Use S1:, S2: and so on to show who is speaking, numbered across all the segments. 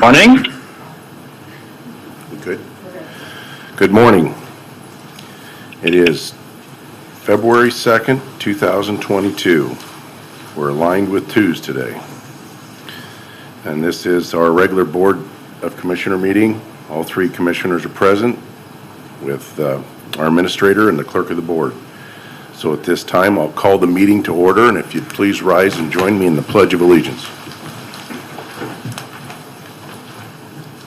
S1: Morning.
S2: Good. Good morning. It is February 2nd, 2022. We're aligned with Tues today. And this is our regular Board of Commissioner meeting. All three commissioners are present with our administrator and the clerk of the board. So at this time, I'll call the meeting to order, and if you'd please rise and join me in the Pledge of Allegiance.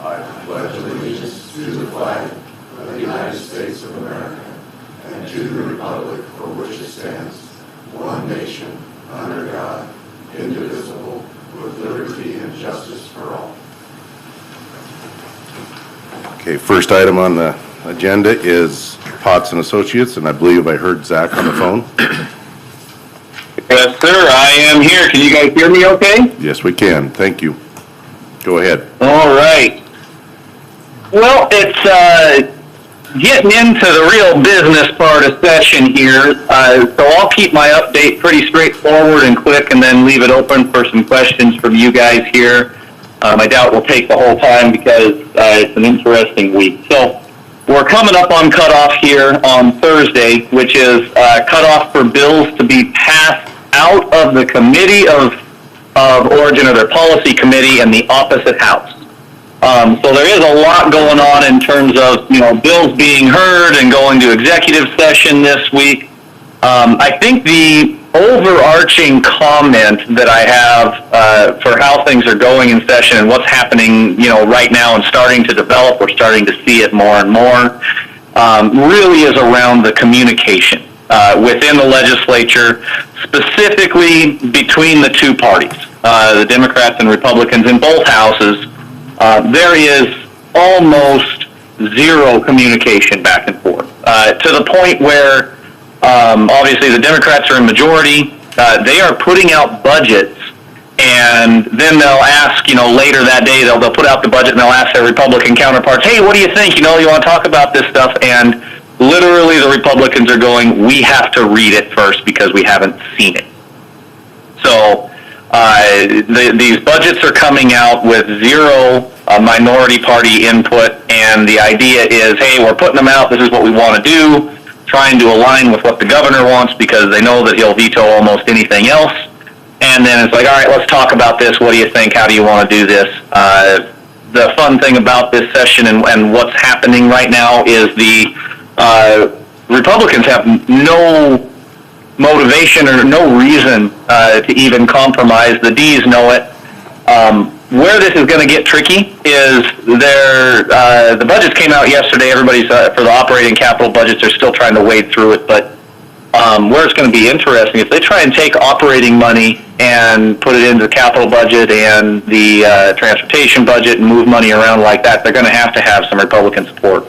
S2: I pledge allegiance to the flag of the United States of America and to the republic for which it stands, one nation, under God, indivisible, with liberty and justice for all. Okay, first item on the agenda is Potts and Associates, and I believe I heard Zach on the phone.
S1: Yes, sir, I am here. Can you guys hear me okay?
S2: Yes, we can. Thank you. Go ahead.
S1: All right. Well, it's getting into the real business part of session here, so I'll keep my update pretty straightforward and quick and then leave it open for some questions from you guys here. I doubt we'll take the whole time because it's an interesting week. So we're coming up on cutoff here on Thursday, which is cutoff for bills to be passed out of the committee of origin or their policy committee in the opposite house. So there is a lot going on in terms of, bills being heard and going to executive session this week. I think the overarching comment that I have for how things are going in session and what's happening, right now and starting to develop, we're starting to see it more and more, really is around the communication within the legislature, specifically between the two parties, the Democrats and Republicans in both houses. There is almost zero communication back and forth, to the point where obviously the Democrats are in majority. They are putting out budgets, and then they'll ask, later that day, they'll put out the budget and they'll ask their Republican counterparts, hey, what do you think? You want to talk about this stuff? And literally the Republicans are going, we have to read it first because we haven't seen it. So these budgets are coming out with zero minority party input, and the idea is, hey, we're putting them out, this is what we want to do, trying to align with what the governor wants because they know that he'll veto almost anything else. And then it's like, all right, let's talk about this. What do you think? How do you want to do this? The fun thing about this session and what's happening right now is the Republicans have no motivation or no reason to even compromise. The D's know it. Where this is going to get tricky is the budgets came out yesterday. Everybody's for the operating capital budgets are still trying to wade through it, but where it's going to be interesting, if they try and take operating money and put it into the capital budget and the transportation budget and move money around like that, they're going to have some Republican support.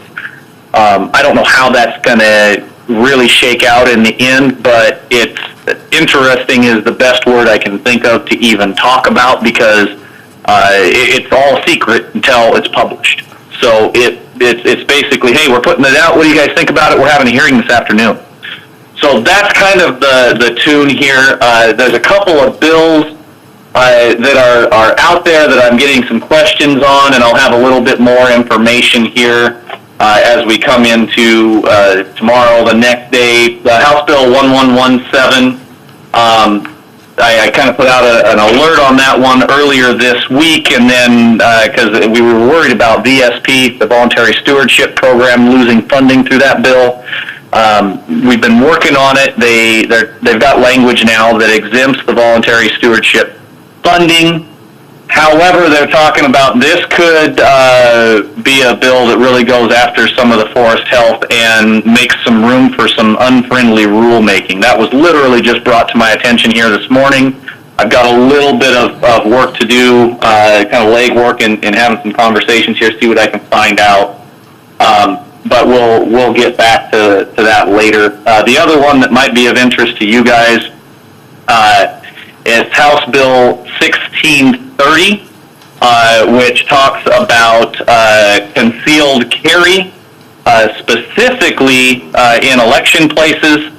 S1: I don't know how that's going to really shake out in the end, but it's interesting is the best word I can think of to even talk about because it's all secret until it's published. So it's basically, hey, we're putting it out. What do you guys think about it? We're having a hearing this afternoon. So that's kind of the tune here. There's a couple of bills that are out there that I'm getting some questions on, and I'll have a little bit more information here as we come into tomorrow, the next day. The House Bill 1117, I kind of put out an alert on that one earlier this week, and then because we were worried about VSP, the Voluntary Stewardship Program, losing funding through that bill. We've been working on it. They've got language now that exempts the voluntary stewardship funding. However, they're talking about this could be a bill that really goes after some of the forest health and makes some room for some unfriendly rulemaking. That was literally just brought to my attention here this morning. I've got a little bit of work to do, kind of legwork and having some conversations here, see what I can find out. But we'll get back to that later. The other one that might be of interest to you guys is House Bill 1630, which talks about concealed carry, specifically in election places.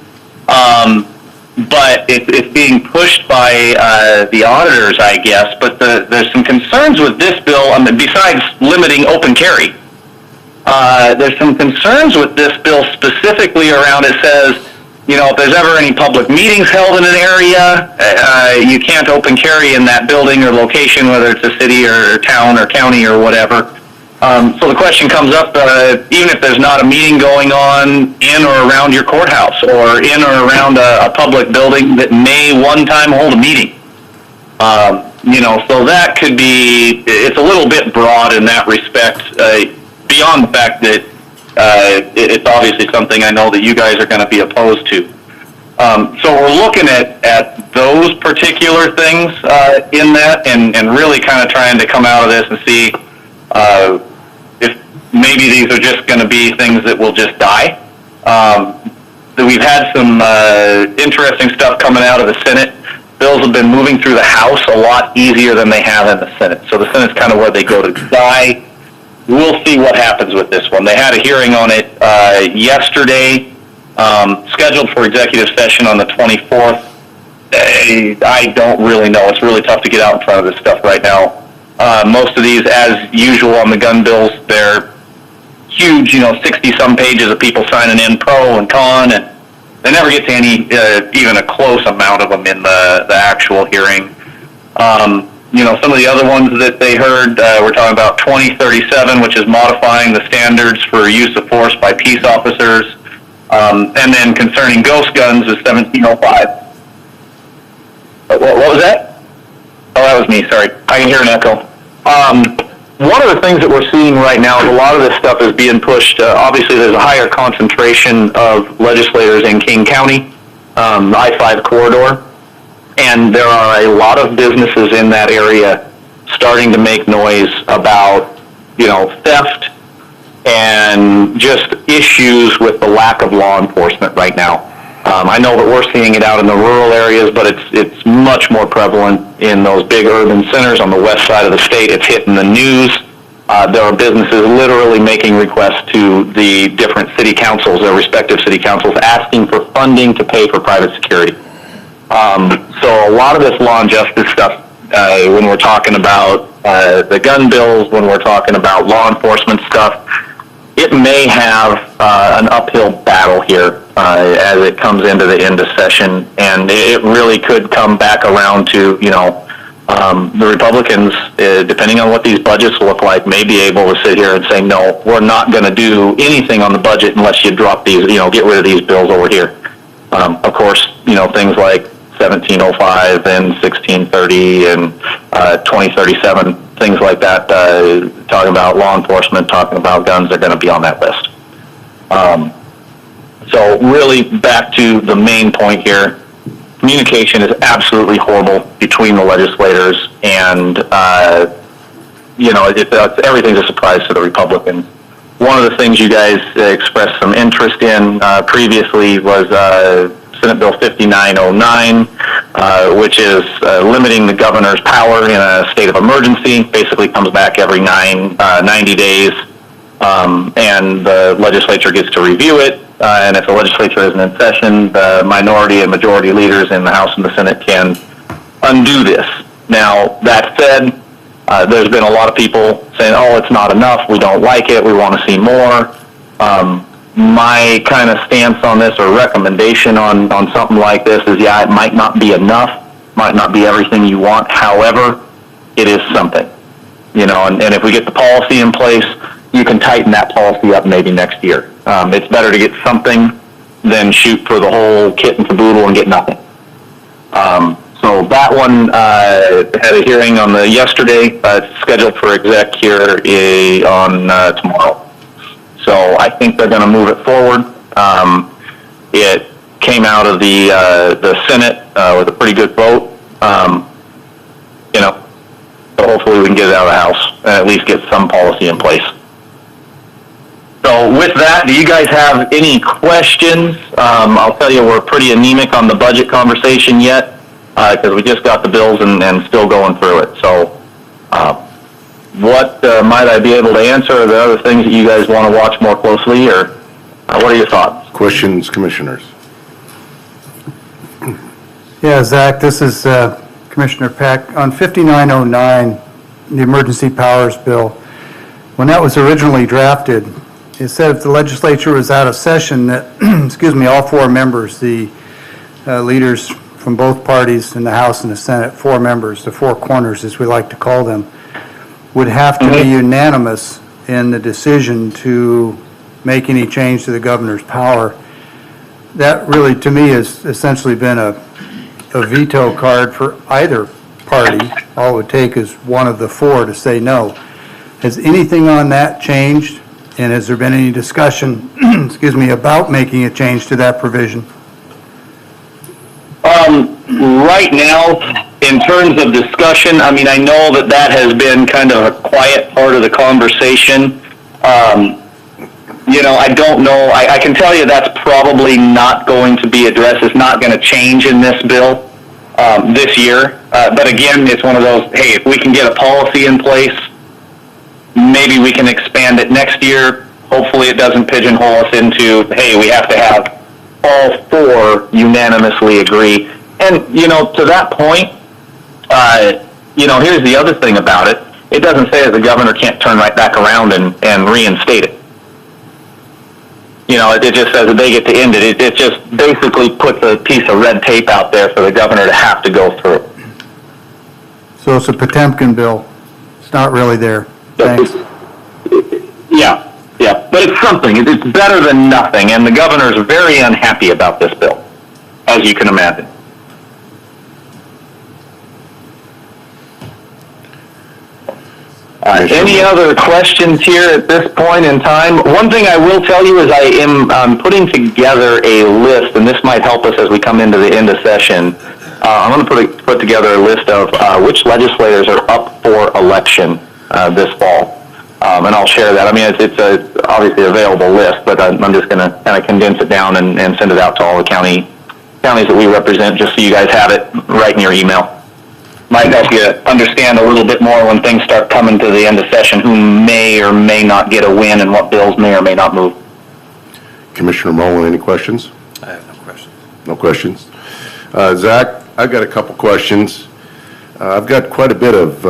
S1: but it's being pushed by the auditors, I guess. But there's some concerns with this bill. Besides limiting open carry, there's some concerns with this bill specifically around. It says, if there's ever any public meetings held in an area, you can't open carry in that building or location, whether it's a city or town or county or whatever. So the question comes up, even if there's not a meeting going on in or around your courthouse or in or around a public building that may one time hold a meeting. So that could be, it's a little bit broad in that respect, beyond the fact that it's obviously something I know that you guys are going to be opposed to. So we're looking at those particular things in that and really kind of trying to come out of this and see if maybe these are just going to be things that will just die. We've had some interesting stuff coming out of the Senate. Bills have been moving through the House a lot easier than they have in the Senate. So the Senate's kind of where they go to die. We'll see what happens with this one. They had a hearing on it yesterday, scheduled for executive session on the 24th. I don't really know. It's really tough to get out in front of this stuff right now. Most of these, as usual on the gun bills, they're huge, 60-some pages of people signing in pro and con, and they never get to any, even a close amount of them in the actual hearing. Some of the other ones that they heard, we're talking about 2037, which is modifying the standards for use of force by peace officers, and then concerning ghost guns is 1705. What was that? Oh, that was me, sorry. I can hear an echo. One of the things that we're seeing right now is a lot of this stuff is being pushed. Obviously, there's a higher concentration of legislators in King County, the I-5 corridor, and there are a lot of businesses in that area starting to make noise about, theft and just issues with the lack of law enforcement right now. I know that we're seeing it out in the rural areas, but it's much more prevalent in those big urban centers on the west side of the state. It's hitting the news. There are businesses literally making requests to the different city councils, their respective city councils, asking for funding to pay for private security. So a lot of this law and justice stuff, when we're talking about the gun bills, when we're talking about law enforcement stuff, it may have an uphill battle here as it comes into the end of session, and it really could come back around to, the Republicans, depending on what these budgets look like, may be able to sit here and say, no, we're not going to do anything on the budget unless you drop these, get rid of these bills over here. Of course, things like 1705 and 1630 and 2037, things like that, talking about law enforcement, talking about guns, are going to be on that list. So really back to the main point here, communication is absolutely horrible between the legislators, and everything's a surprise to the Republicans. One of the things you guys expressed some interest in previously was Senate Bill 5909, which is limiting the governor's power in a state of emergency. Basically comes back every 90 days, and the legislature gets to review it. And if the legislature isn't in session, the minority and majority leaders in the House and the Senate can undo this. Now, that said, there's been a lot of people saying, oh, it's not enough, we don't like it, we want to see more. My kind of stance on this, or recommendation on something like this, is it might not be enough, might not be everything you want. However, it is something, and if we get the policy in place, you can tighten that policy up maybe next year. It's better to get something than shoot for the whole kit and caboodle and get nothing. So that one had a hearing on yesterday. It's scheduled for exec here on tomorrow. So I think they're going to move it forward. It came out of the Senate with a pretty good vote. So hopefully we can get it out of the House and at least get some policy in place. So with that, do you guys have any questions? I'll tell you, we're pretty anemic on the budget conversation yet because we just got the bills and still going through it. So what might I be able to answer? Are there other things that you guys want to watch more closely, or what are your thoughts?
S2: Questions, commissioners?
S3: Yeah, Zach, this is Commissioner Peck. On 5909, the Emergency Powers Bill, when that was originally drafted, it said if the legislature was out of session, that, excuse me, all four members, the leaders from both parties in the House and the Senate, four members, the four corners as we like to call them, would have to be unanimous in the decision to make any change to the governor's power. That really, to me, has essentially been a veto card for either party. All it would take is one of the four to say no. Has anything on that changed? And has there been any discussion, excuse me, about making a change to that provision?
S1: Right now, in terms of discussion, I mean, I know that has been kind of a quiet part of the conversation. I don't know. I can tell you that's probably not going to be addressed. It's not going to change in this bill this year. But again, it's one of those, hey, if we can get a policy in place, maybe we can expand it next year. Hopefully it doesn't pigeonhole us into, hey, we have to have all four unanimously agree. And, to that point, here's the other thing about it. It doesn't say that the governor can't turn right back around and reinstate it. It just says that they get to end it. It just basically puts a piece of red tape out there for the governor to have to go through.
S3: So it's a Potemkin bill. It's not really there. Thanks.
S1: Yeah, but it's something. It's better than nothing, and the governor's very unhappy about this bill, as you can imagine. Any other questions here at this point in time? One thing I will tell you is I am putting together a list, and this might help us as we come into the end of session. I'm going to put together a list of which legislators are up for election this fall. And I'll share that. I mean, it's a obviously available list, but I'm just going to kind of condense it down and send it out to all the counties that we represent, just so you guys have it right in your email. Might help you understand a little bit more when things start coming to the end of session, who may or may not get a win and what bills may or may not move.
S2: Commissioner Mullen, any questions?
S4: I have no questions.
S2: No questions. Zach, I've got a couple questions. I've got quite a bit of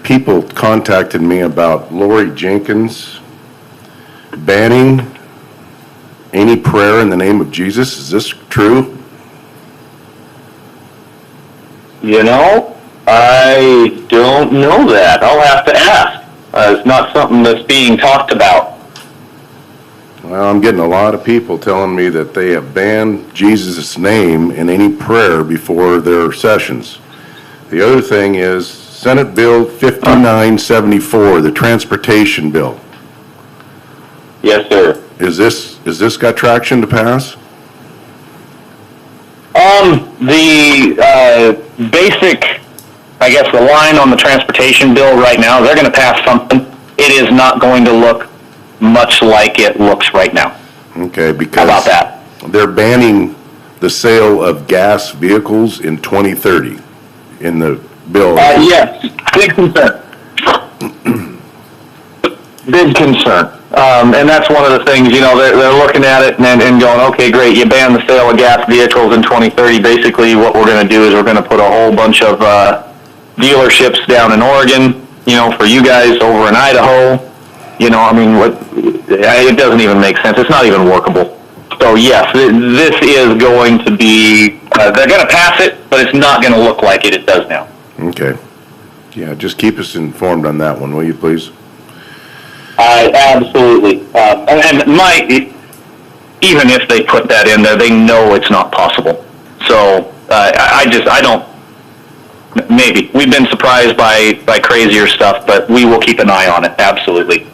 S2: people contacted me about Lori Jenkins banning any prayer in the name of Jesus. Is this true?
S1: I don't know that. I'll have to ask. It's not something that's being talked about.
S2: Well, I'm getting a lot of people telling me that they have banned Jesus' name in any prayer before their sessions. The other thing is Senate Bill 5974, the transportation bill.
S1: Yes, sir.
S2: Is this got traction to pass?
S1: The basic, I guess, the line on the transportation bill right now, they're going to pass something. It is not going to look much like it looks right now.
S2: Okay, because
S1: how about that?
S2: They're banning the sale of gas vehicles in 2030 in the bill.
S1: Yes, big concern. Big concern. And that's one of the things, they're looking at it and going, okay, great, you ban the sale of gas vehicles in 2030. Basically, what we're going to do is we're going to put a whole bunch of dealerships down in Oregon, for you guys over in Idaho. It doesn't even make sense. It's not even workable. So, yes, this is going to be, they're going to pass it, but it's not going to look like it does now.
S2: Okay. Yeah, just keep us informed on that one, will you, please?
S1: Absolutely. And even if they put that in there, they know it's not possible. So maybe. We've been surprised by crazier stuff, but we will keep an eye on it. Absolutely.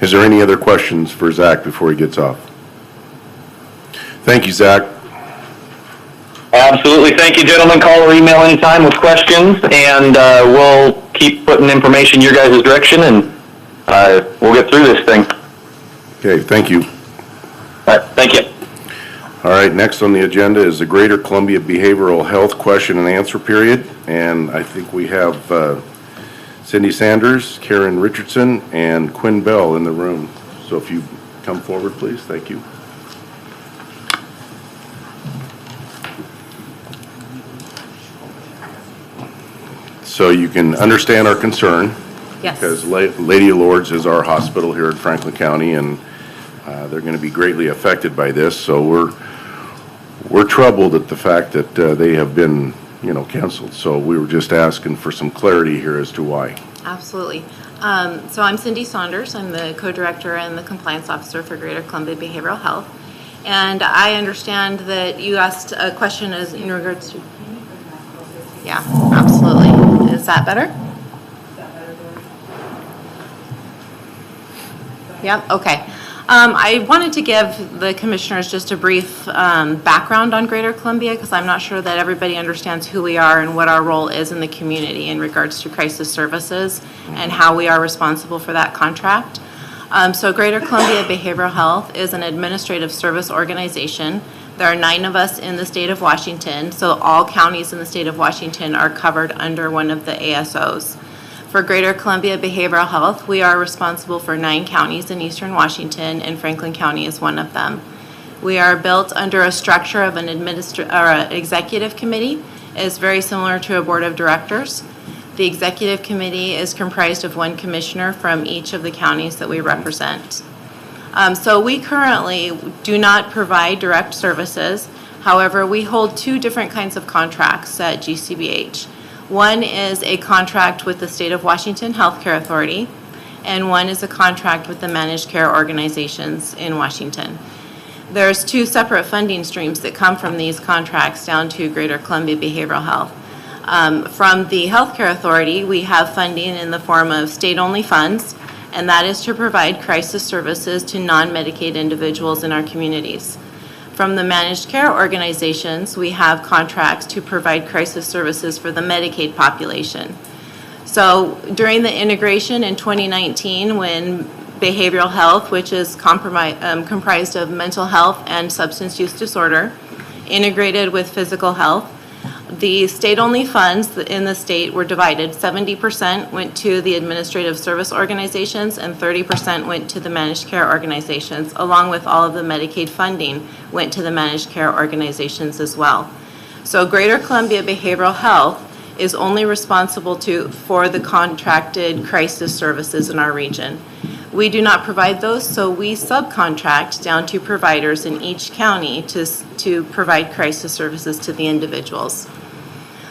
S2: Is there any other questions for Zach before he gets off? Thank you, Zach.
S1: Absolutely. Thank you, gentlemen. Call or email anytime with questions, and we'll keep putting information your guys' direction, and we'll get through this thing.
S2: Okay, thank you.
S1: All right, thank you.
S2: All right, next on the agenda is the Greater Columbia Behavioral Health Question and Answer Period, and I think we have Cindy Sanders, Karen Richardson, and Quinn Bell in the room. So if you come forward, please. Thank you. So you can understand our concern.
S4: Yes.
S2: Because Lady of Lords is our hospital here in Franklin County, and they're going to be greatly affected by this. So we're troubled at the fact that they have been, canceled. So we were just asking for some clarity here as to why.
S4: Absolutely. So I'm Cindy Saunders. I'm the co-director and the compliance officer for Greater Columbia Behavioral Health. And I understand that you asked a question as in regards to... Yeah, absolutely. Is that better? Yep, okay. I wanted to give the commissioners just a brief background on Greater Columbia because I'm not sure that everybody understands who we are and what our role is in the community in regards to crisis services and how we are responsible for that contract. So Greater Columbia Behavioral Health is an administrative service organization. There are 9 of us in the state of Washington, so all counties in the state of Washington are covered under one of the ASOs. For Greater Columbia Behavioral Health, we are responsible for 9 counties in eastern Washington, and Franklin County is one of them. We are built under a structure of an executive committee. It is very similar to a board of directors. The executive committee is comprised of 1 commissioner from each of the counties that we represent. So we currently do not provide direct services. However, we hold 2 different kinds of contracts at GCBH. One is a contract with the State of Washington Healthcare Authority, and one is a contract with the managed care organizations in Washington. There's 2 separate funding streams that come from these contracts down to Greater Columbia Behavioral Health. From the Healthcare Authority, we have funding in the form of state-only funds, and that is to provide crisis services to non-Medicaid individuals in our communities. From the managed care organizations, we have contracts to provide crisis services for the Medicaid population. So during the integration in 2019, when behavioral health, which is comprised of mental health and substance use disorder, integrated with physical health, the state-only funds in the state were divided. 70% went to the administrative service organizations and 30% went to the managed care organizations, along with all of the Medicaid funding went to the managed care organizations as well. So Greater Columbia Behavioral Health is only responsible for the contracted crisis services in our region. We do not provide those, so we subcontract down to providers in each county to provide crisis services to the individuals.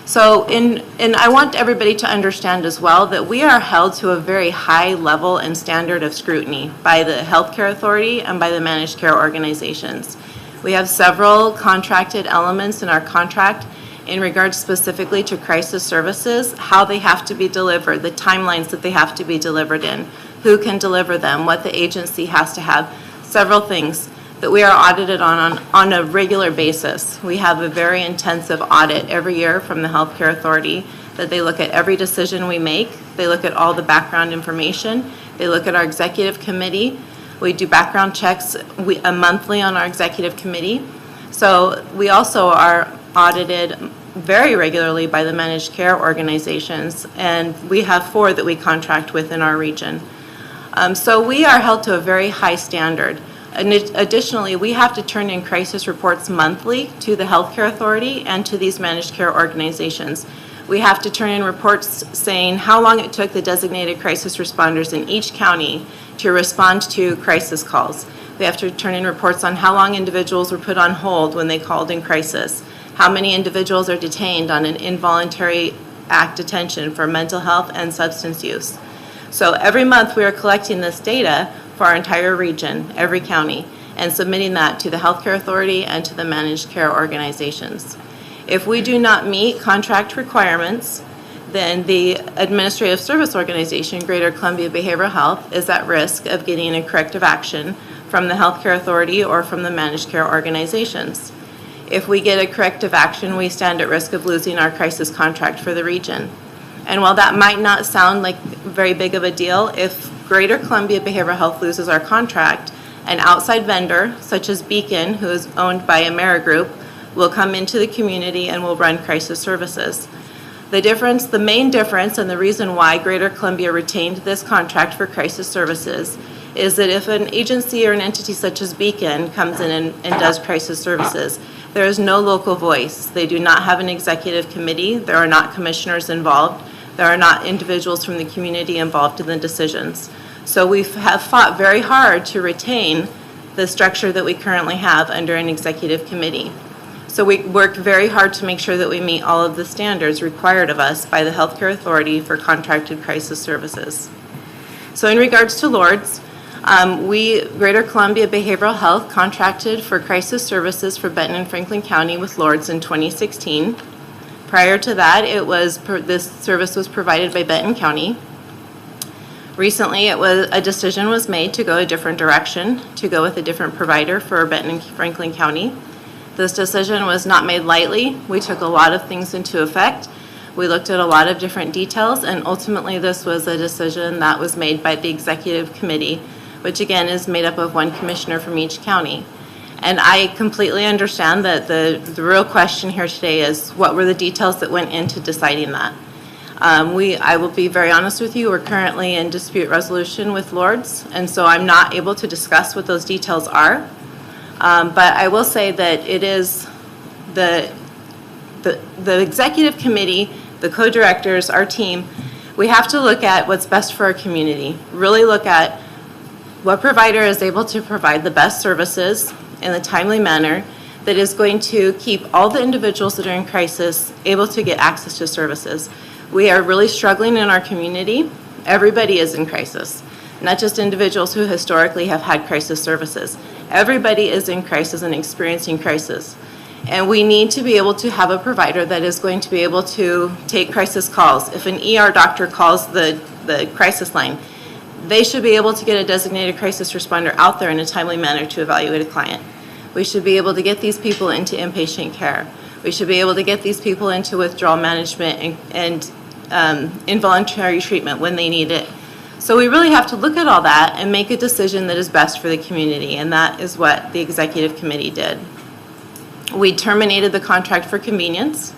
S4: So, and I want everybody to understand as well that we are held to a very high level and standard of scrutiny by the Healthcare Authority and by the managed care organizations. We have several contracted elements in our contract in regards specifically to crisis services, how they have to be delivered, the timelines that they have to be delivered in, who can deliver them, what the agency has to have, several things that we are audited on a regular basis. We have a very intensive audit every year from the Healthcare Authority that they look at every decision we make. They look at all the background information. They look at our executive committee. We do background checks monthly on our executive committee. So we also are audited very regularly by the managed care organizations, and we have 4 that we contract with in our region. So we are held to a very high standard. And additionally, we have to turn in crisis reports monthly to the Healthcare Authority and to these managed care organizations. We have to turn in reports saying how long it took the designated crisis responders in each county to respond to crisis calls. We have to turn in reports on how long individuals were put on hold when they called in crisis, how many individuals are detained on an involuntary act detention for mental health and substance use. So every month we are collecting this data for our entire region, every county, and submitting that to the Healthcare Authority and to the managed care organizations. If we do not meet contract requirements, then the administrative service organization, Greater Columbia Behavioral Health, is at risk of getting a corrective action from the Healthcare Authority or from the managed care organizations. If we get a corrective action, we stand at risk of losing our crisis contract for the region. And while that might not sound like very big of a deal, if Greater Columbia Behavioral Health loses our contract, an outside vendor, such as Beacon, who is owned by Amerigroup, will come into the community and will run crisis services. The main difference, and the reason why Greater Columbia retained this contract for crisis services is that if an agency or an entity such as Beacon comes in and does crisis services, there is no local voice. They do not have an executive committee. There are not commissioners involved. There are not individuals from the community involved in the decisions. So we have fought very hard to retain the structure that we currently have under an executive committee. So we work very hard to make sure that we meet all of the standards required of us by the Healthcare Authority for contracted crisis services. So in regards to LORDS, Greater Columbia Behavioral Health contracted for crisis services for Benton and Franklin County with LORDS in 2016. Prior to that, this service was provided by Benton County. Recently, a decision was made to go a different direction, to go with a different provider for Benton and Franklin County. This decision was not made lightly. We took a lot of things into effect. We looked at a lot of different details, and ultimately this was a decision that was made by the executive committee, which again is made up of one commissioner from each county. And I completely understand that the real question here today is what were the details that went into deciding that. I will be very honest with you, we're currently in dispute resolution with LORDS, and so I'm not able to discuss what those details are. But I will say that it is the executive committee, the co-directors, our team, we have to look at what's best for our community, really look at what provider is able to provide the best services in a timely manner that is going to keep all the individuals that are in crisis able to get access to services. We are really struggling in our community. Everybody is in crisis, not just individuals who historically have had crisis services. Everybody is in crisis and experiencing crisis. And we need to be able to have a provider that is going to be able to take crisis calls. If an ER doctor calls the crisis line, they should be able to get a designated crisis responder out there in a timely manner to evaluate a client. We should be able to get these people into inpatient care. We should be able to get these people into withdrawal management and involuntary treatment when they need it. So we really have to look at all that and make a decision that is best for the community, and that is what the executive committee did. We terminated the contract for convenience,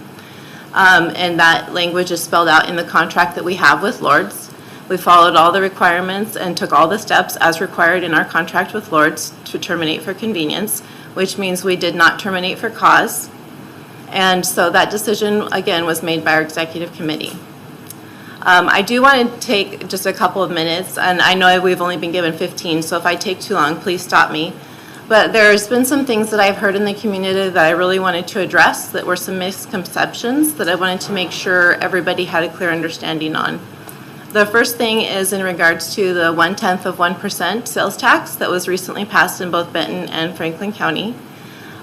S4: and that language is spelled out in the contract that we have with LORDS. We followed all the requirements and took all the steps as required in our contract with LORDS to terminate for convenience, which means we did not terminate for cause. And so that decision, again, was made by our executive committee. I do want to take just a couple of minutes, and I know we've only been given 15, so if I take too long, please stop me. But there's been some things that I've heard in the community that I really wanted to address that were some misconceptions that I wanted to make sure everybody had a clear understanding on. The first thing is in regards to the 0.1% sales tax that was recently passed in both Benton and Franklin County.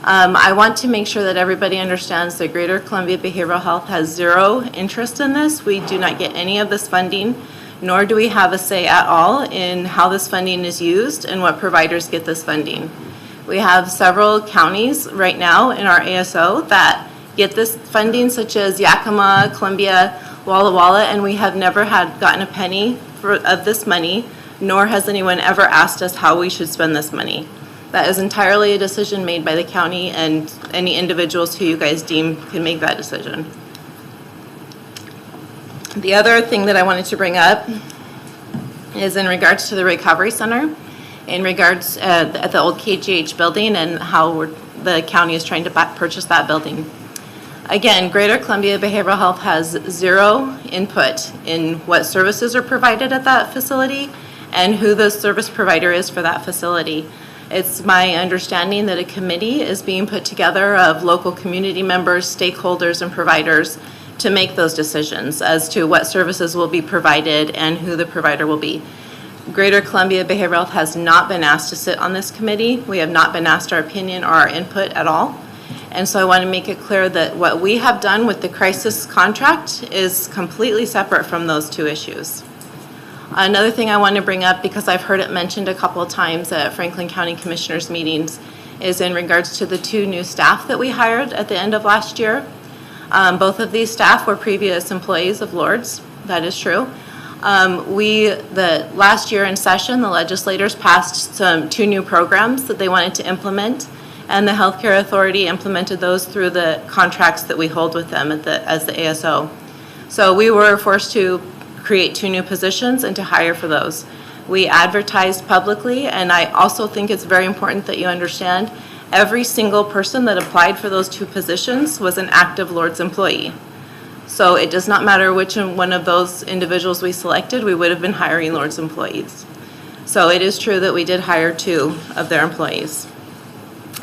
S4: I want to make sure that everybody understands that Greater Columbia Behavioral Health has zero interest in this. We do not get any of this funding, nor do we have a say at all in how this funding is used and what providers get this funding. We have several counties right now in our ASO that get this funding, such as Yakima, Columbia, Walla Walla, and we have never gotten a penny of this money, nor has anyone ever asked us how we should spend this money. That is entirely a decision made by the county and any individuals who you guys deem can make that decision. The other thing that I wanted to bring up is in regards to the recovery center, in regards at the old KGH building and how the county is trying to purchase that building. Again, Greater Columbia Behavioral Health has zero input in what services are provided at that facility and who the service provider is for that facility. It's my understanding that a committee is being put together of local community members, stakeholders, and providers to make those decisions as to what services will be provided and who the provider will be. Greater Columbia Behavioral Health has not been asked to sit on this committee. We have not been asked our opinion or our input at all. And so I want to make it clear that what we have done with the crisis contract is completely separate from those two issues. Another thing I want to bring up, because I've heard it mentioned a couple of times at Franklin County Commissioners meetings, is in regards to the 2 new staff that we hired at the end of last year. Both of these staff were previous employees of LORDS. That is true. The last year in session, the legislators passed 2 new programs that they wanted to implement, and the Healthcare Authority implemented those through the contracts that we hold with them as the ASO. So we were forced to create 2 new positions and to hire for those. We advertised publicly, and I also think it's very important that you understand every single person that applied for those 2 positions was an active LORDS employee. So it does not matter which one of those individuals we selected, we would have been hiring Lord's employees. So it is true that we did hire 2 of their employees.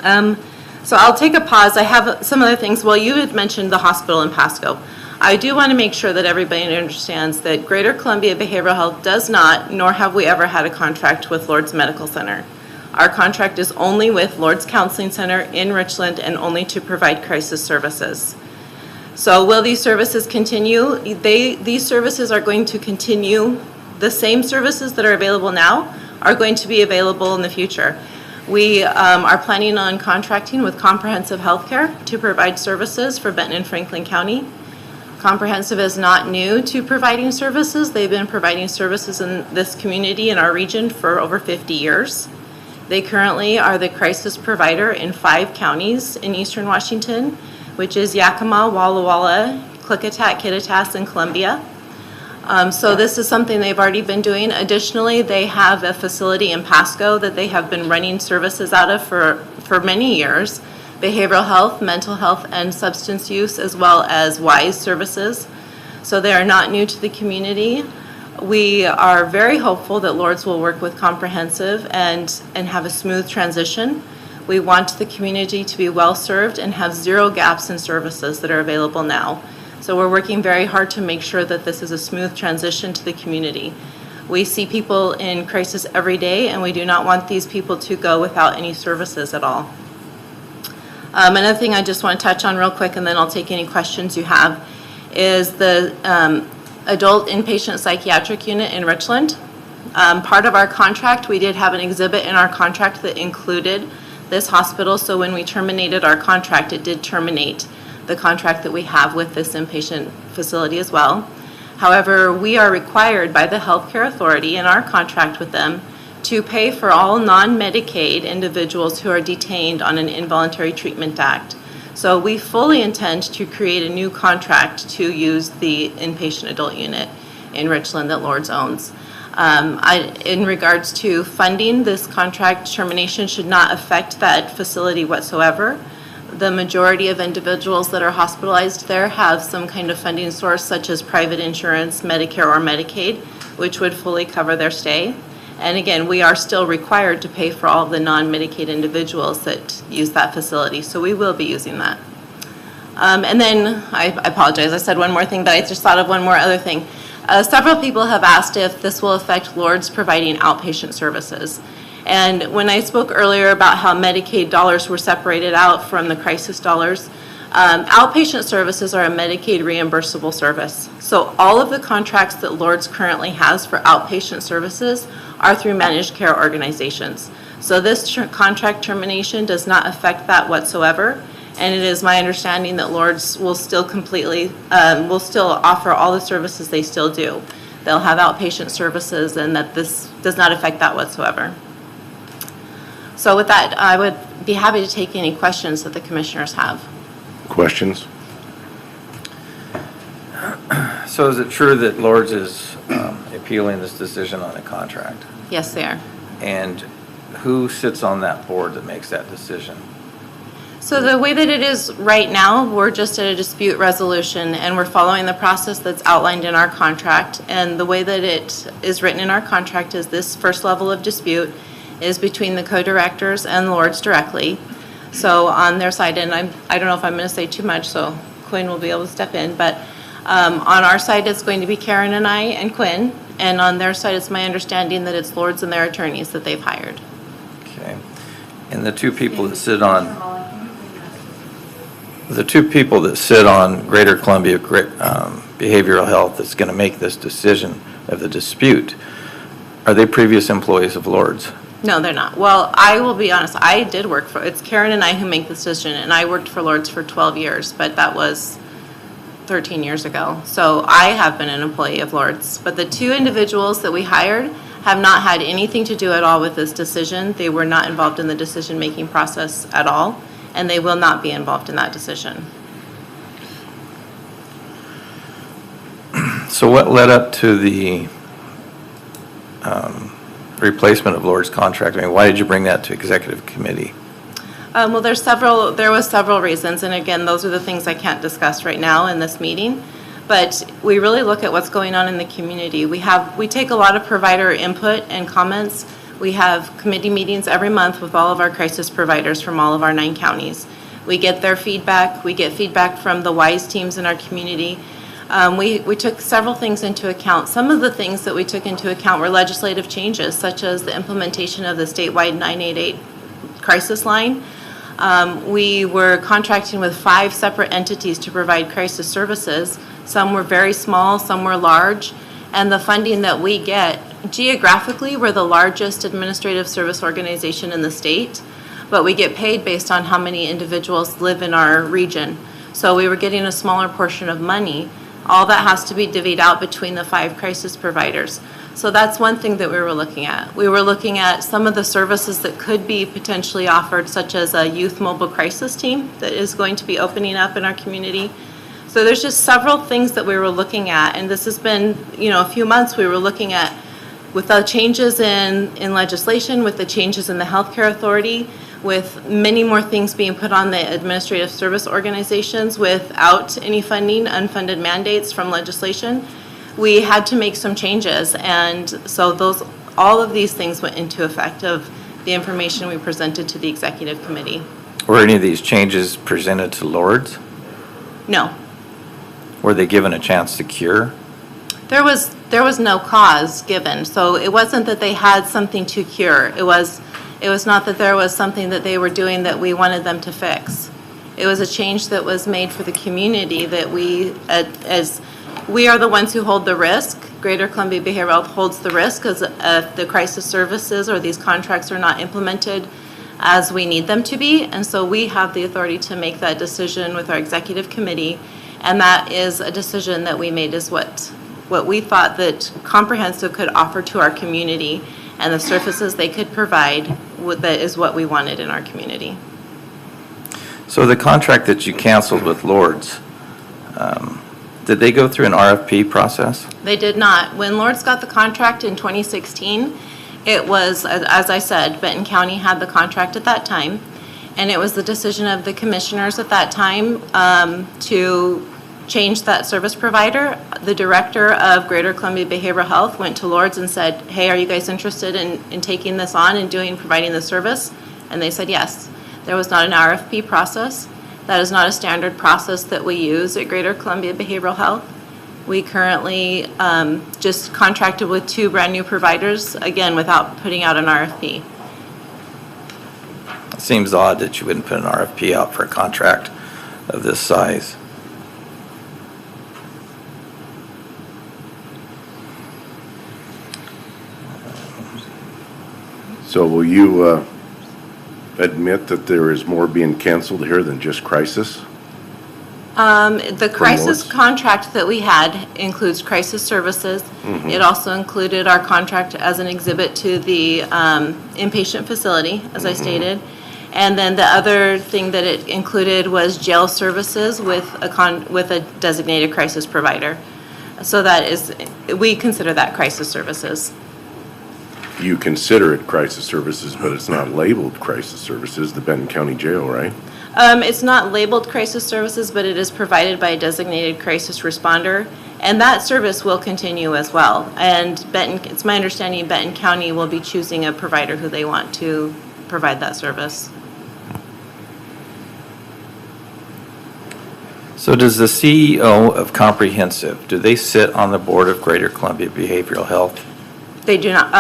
S4: So I'll take a pause. I have some other things. Well, you had mentioned the hospital in Pasco. I do want to make sure that everybody understands that Greater Columbia Behavioral Health does not, nor have we ever had a contract with Lourdes Medical Center. Our contract is only with Lourdes Counseling Center in Richland and only to provide crisis services. So will these services continue? These services are going to continue. The same services that are available now are going to be available in the future. We are planning on contracting with Comprehensive Healthcare to provide services for Benton and Franklin County. Comprehensive is not new to providing services. They've been providing services in this community in our region for over 50 years. They currently are the crisis provider in 5 counties in eastern Washington, which is Yakima, Walla Walla, Klickitat, Kittitas, and Columbia. So this is something they've already been doing. Additionally, they have a facility in Pasco that they have been running services out of for many years. Behavioral health, mental health, and substance use, as well as WISE services. So they are not new to the community. We are very hopeful that Lourdes will work with Comprehensive and have a smooth transition. We want the community to be well served and have 0 gaps in services that are available now. So we're working very hard to make sure that this is a smooth transition to the community. We see people in crisis every day, and we do not want these people to go without any services at all. Another thing I just want to touch on real quick, and then I'll take any questions you have, is the adult inpatient psychiatric unit in Richland. Part of our contract, we did have an exhibit in our contract that included this hospital, so when we terminated our contract, it did terminate the contract that we have with this inpatient facility as well. However, we are required by the Healthcare Authority in our contract with them to pay for all non-Medicaid individuals who are detained on an Involuntary Treatment Act. So we fully intend to create a new contract to use the inpatient adult unit in Richland that Lourdes owns. In regards to funding, this contract termination should not affect that facility whatsoever. The majority of individuals that are hospitalized there have some kind of funding source, such as private insurance, Medicare, or Medicaid, which would fully cover their stay. And again, we are still required to pay for all of the non-Medicaid individuals that use that facility, so we will be using that. And then, I apologize, I said one more thing, but I just thought of one more other thing. Several people have asked if this will affect Lourdes providing outpatient services. And when I spoke earlier about how Medicaid dollars were separated out from the crisis dollars, outpatient services are a Medicaid reimbursable service. So all of the contracts that Lourdes currently has for outpatient services are through managed care organizations. So this contract termination does not affect that whatsoever. And it is my understanding that Lourdes will still will still offer all the services they still do. They'll have outpatient services, and that this does not affect that whatsoever. So with that, I would be happy to take any questions that the commissioners have.
S2: Questions?
S5: So is it true that Lourdes is appealing this decision on a contract?
S4: Yes, they are.
S5: And who sits on that board that makes that decision?
S4: So the way that it is right now, we're just at a dispute resolution, and we're following the process that's outlined in our contract. And the way that it is written in our contract is this first level of dispute is between the co-directors and Lourdes directly. So on their side, and I don't know if I'm going to say too much, so Quinn will be able to step in, but on our side, it's going to be Karen and I and Quinn, and on their side, it's my understanding that it's Lourdes and their attorneys that they've hired.
S5: Okay. And the two people that sit on Greater Columbia Behavioral Health that's going to make this decision of the dispute, are they previous employees of Lourdes?
S4: No, they're not. Well, I will be honest, I did work for, it's Karen and I who make this decision, and I worked for Lourdes for 12 years, but that was 13 years ago. So I have been an employee of Lourdes, but the two individuals that we hired have not had anything to do at all with this decision. They were not involved in the decision-making process at all, and they will not be involved in that decision.
S5: So what led up to the replacement of Lourdes' contract? I mean, why did you bring that to executive committee?
S4: Well, there was several reasons, and again, those are the things I can't discuss right now in this meeting. But we really look at what's going on in the community. We take a lot of provider input and comments. We have committee meetings every month with all of our crisis providers from all of our 9 counties. We get their feedback. We get feedback from the WISE teams in our community. We took several things into account. Some of the things that we took into account were legislative changes, such as the implementation of the statewide 988 crisis line. We were contracting with 5 separate entities to provide crisis services. Some were very small, some were large, and the funding that we get, geographically, we're the largest administrative service organization in the state, but we get paid based on how many individuals live in our region. So we were getting a smaller portion of money. All that has to be divvied out between the 5 crisis providers. So that's one thing that we were looking at. We were looking at some of the services that could be potentially offered, such as a youth mobile crisis team that is going to be opening up in our community. So there's just several things that we were looking at, and this has been, a few months we were looking at with the changes in legislation, with the changes in the healthcare authority, with many more things being put on the administrative service organizations without any funding, unfunded mandates from legislation. We had to make some changes, and so all of these things went into effect of the information we presented to the executive committee.
S5: Were any of these changes presented to Lords?
S4: No.
S5: Were they given a chance to cure?
S4: There was no cause given, so it wasn't that they had something to cure. It was not that there was something that they were doing that we wanted them to fix. It was a change that was made for the community that as we are the ones who hold the risk. Greater Columbia Behavioral Health holds the risk because the crisis services or these contracts are not implemented as we need them to be, and so we have the authority to make that decision with our executive committee, and that is a decision that we made is what we thought that Comprehensive could offer to our community and the services they could provide, that is what we wanted in our community.
S5: So the contract that you canceled with Lords, did they go through an RFP process?
S4: They did not. When Lords got the contract in 2016, it was, as I said, Benton County had the contract at that time, and it was the decision of the commissioners at that time to change that service provider. The director of Greater Columbia Behavioral Health went to Lords and said, hey, are you guys interested in taking this on and providing the service? And they said yes. There was not an RFP process. That is not a standard process that we use at Greater Columbia Behavioral Health. We currently just contracted with 2 brand new providers, again, without putting out an RFP.
S5: It seems odd that you wouldn't put an RFP out for a contract of this size.
S2: So will you admit that there is more being canceled here than just crisis?
S4: The crisis
S2: Lords?
S4: contract that we had includes crisis services.
S2: Mm-hmm.
S4: It also included our contract as an exhibit to the inpatient facility, as I stated. And then the other thing that it included was jail services with a designated crisis provider. So we consider that crisis services.
S2: You consider it crisis services, but it's not labeled crisis services, the Benton County Jail, right?
S4: It's not labeled crisis services, but it is provided by a designated crisis responder, and that service will continue as well. And it's my understanding Benton County will be choosing a provider who they want to provide that service.
S5: So does the CEO of Comprehensive, do they sit on the board of Greater Columbia Behavioral Health?
S4: They do not.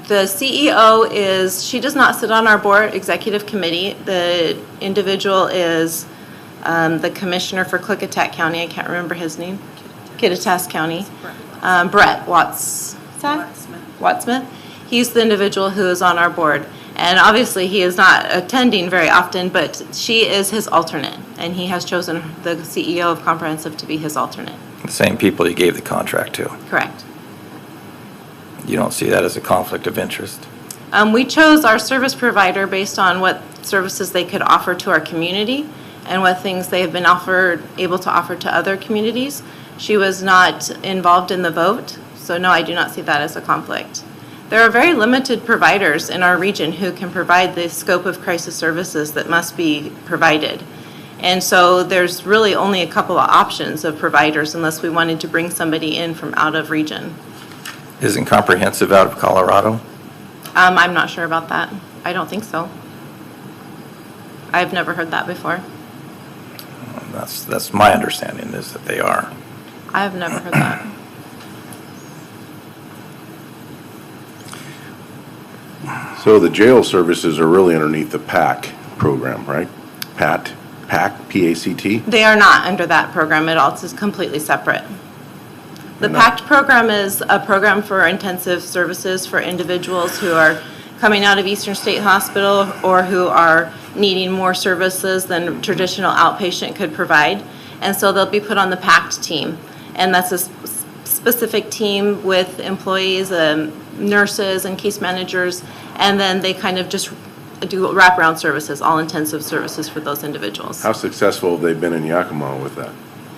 S4: The CEO she does not sit on our board executive committee. The individual is the commissioner for Klickitat County. I can't remember his name. Kittitas County. Brett Wattsmith. He's the individual who is on our board. And obviously he is not attending very often, but she is his alternate. And he has chosen the CEO of Comprehensive to be his alternate.
S5: The same people you gave the contract to?
S4: Correct.
S5: You don't see that as a conflict of interest?
S4: We chose our service provider based on what services they could offer to our community and what things they have been able to offer to other communities. She was not involved in the vote, so no, I do not see that as a conflict. There are very limited providers in our region who can provide the scope of crisis services that must be provided. And so there's really only a couple of options of providers unless we wanted to bring somebody in from out of region.
S5: Isn't Comprehensive out of Colorado?
S4: I'm not sure about that. I don't think so. I've never heard that before.
S5: That's my understanding, is that they are.
S4: I've never heard that.
S2: So the jail services are really underneath the PAC program, right? PAC, P-A-C-T?
S4: They are not under that program at all. It's just completely separate. The
S2: They're not.
S4: PACT program is a program for intensive services for individuals who are coming out of Eastern State Hospital or who are needing more services than traditional outpatient could provide. And so they'll be put on the PACT team. And that's a specific team with employees, nurses and case managers, and then they kind of just do wraparound services, all intensive services for those individuals.
S2: How successful have they been in Yakima with that?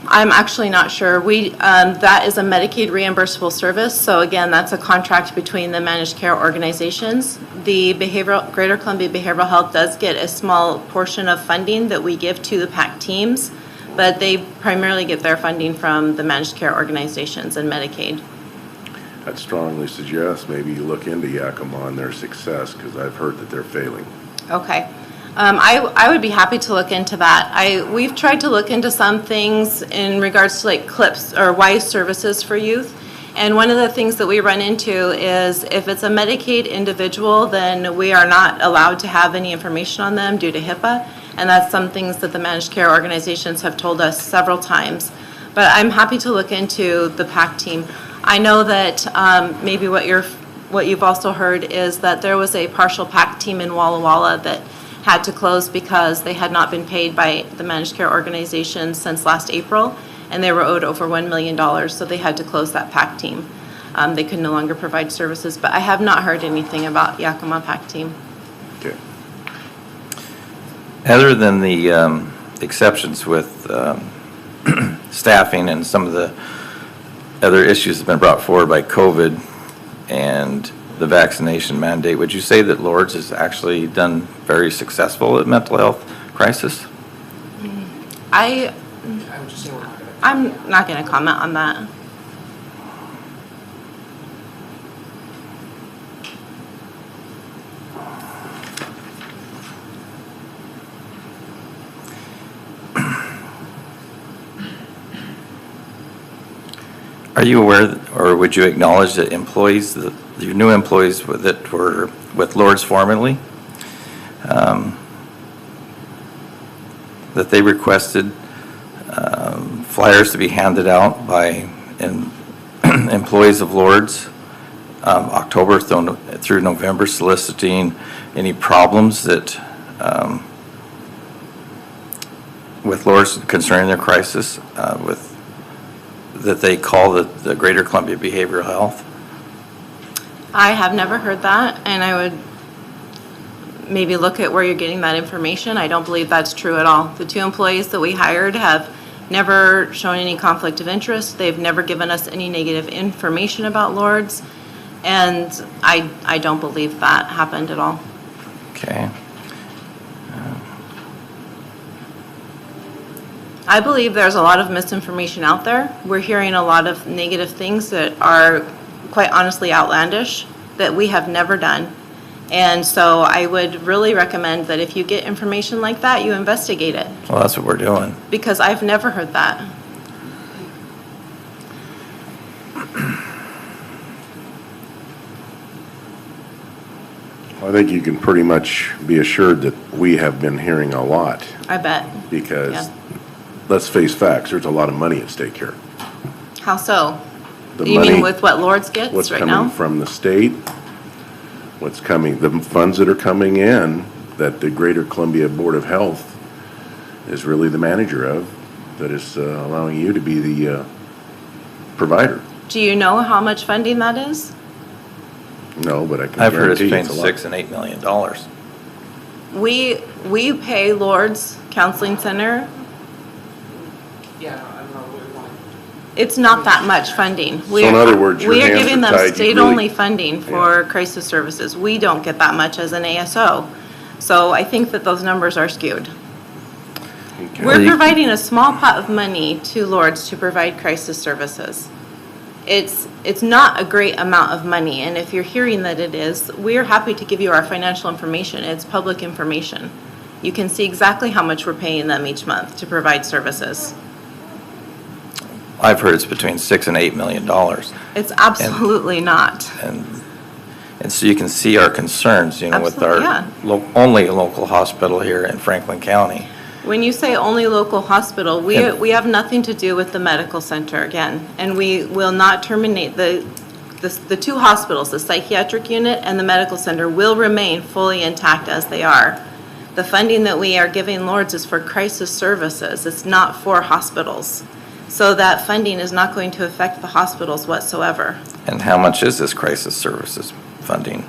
S4: I'm actually not sure. That is a Medicaid reimbursable service, so again, that's a contract between the managed care organizations. The Greater Columbia Behavioral Health does get a small portion of funding that we give to the PAC teams, but they primarily get their funding from the managed care organizations and Medicaid.
S2: I'd strongly suggest maybe you look into Yakima and their success, because I've heard that they're failing.
S4: Okay. I would be happy to look into that. We've tried to look into some things in regards to like CLIPS or WISE services for youth. And one of the things that we run into is if it's a Medicaid individual, then we are not allowed to have any information on them due to HIPAA. And that's some things that the managed care organizations have told us several times. But I'm happy to look into the PAC team. I know that maybe what you've also heard is that there was a partial PAC team in Walla Walla that had to close because they had not been paid by the managed care organization since last April, and they were owed over $1 million, so they had to close that PAC team. They could no longer provide services, but I have not heard anything about Yakima PAC team.
S2: Okay.
S5: Other than the exceptions with staffing and some of the other issues that have been brought forward by COVID and the vaccination mandate, would you say that Lourdes has actually done very successful at mental health crisis?
S4: I'm not going to comment on that.
S5: Are you aware, or would you acknowledge that employees, your new employees that were with Lourdes formerly, that they requested flyers to be handed out by employees of Lourdes October through November, soliciting any problems that with Lourdes concerning their crisis that they call the Greater Columbia Behavioral Health?
S4: I have never heard that, and I would maybe look at where you're getting that information. I don't believe that's true at all. The two employees that we hired have never shown any conflict of interest. They've never given us any negative information about Lourdes, and I don't believe that happened at all.
S5: Okay.
S4: I believe there's a lot of misinformation out there. We're hearing a lot of negative things that are quite honestly outlandish that we have never done. And so I would really recommend that if you get information like that, you investigate it.
S5: Well, that's what we're doing.
S4: Because I've never heard that.
S2: I think you can pretty much be assured that we have been hearing a lot,
S4: I bet.
S2: because
S4: Yeah.
S2: let's face facts, there's a lot of money at stake here.
S4: How so?
S2: The
S4: You
S2: money-
S4: mean with what Lourdes gets
S2: What's
S4: right
S2: coming
S4: now?
S2: from the state, what's coming, the funds that are coming in, that the Greater Columbia Board of Health is really the manager of, that is allowing you to be the provider.
S4: Do you know how much funding that is?
S2: No, but I can
S5: I've heard it's
S2: guarantee
S5: paying
S2: it's a lot.
S5: $6 and $8 million.
S4: We pay Lourdes Counseling Center.
S6: Yeah, I don't know what we want.
S4: It's not that much funding.
S2: So in other words, your
S4: We are
S2: hands
S4: giving
S2: are
S4: them
S2: tied. You
S4: state-only
S2: really-
S4: funding for crisis services. We don't get that much as an ASO. So I think that those numbers are skewed. We're providing a small pot of money to Lords to provide crisis services. It's not a great amount of money, and if you're hearing that it is, we are happy to give you our financial information. It's public information. You can see exactly how much we're paying them each month to provide services.
S5: I've heard it's between $6 and $8 million.
S4: It's absolutely not.
S5: And so you can see our concerns, with
S4: Absolutely,
S5: our
S4: yeah.
S5: only local hospital here in Franklin County.
S4: When you say only local hospital, we have nothing to do with the medical center again, and we will not terminate the two hospitals, the psychiatric unit and the medical center will remain fully intact as they are. The funding that we are giving Lords is for crisis services. It's not for hospitals. So that funding is not going to affect the hospitals whatsoever.
S5: And how much is this crisis services funding?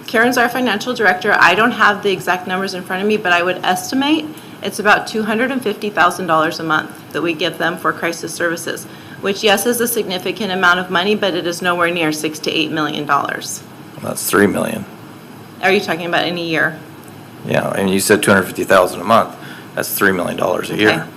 S4: Karen's our financial director. I don't have the exact numbers in front of me, but I would estimate it's about $250,000 a month that we give them for crisis services, which, yes, is a significant amount of money, but it is nowhere near $6 to $8 million.
S5: That's $3 million.
S4: Are you talking about in a year?
S5: Yeah, and you said $250,000 a month. That's $3 million a year.
S4: Okay.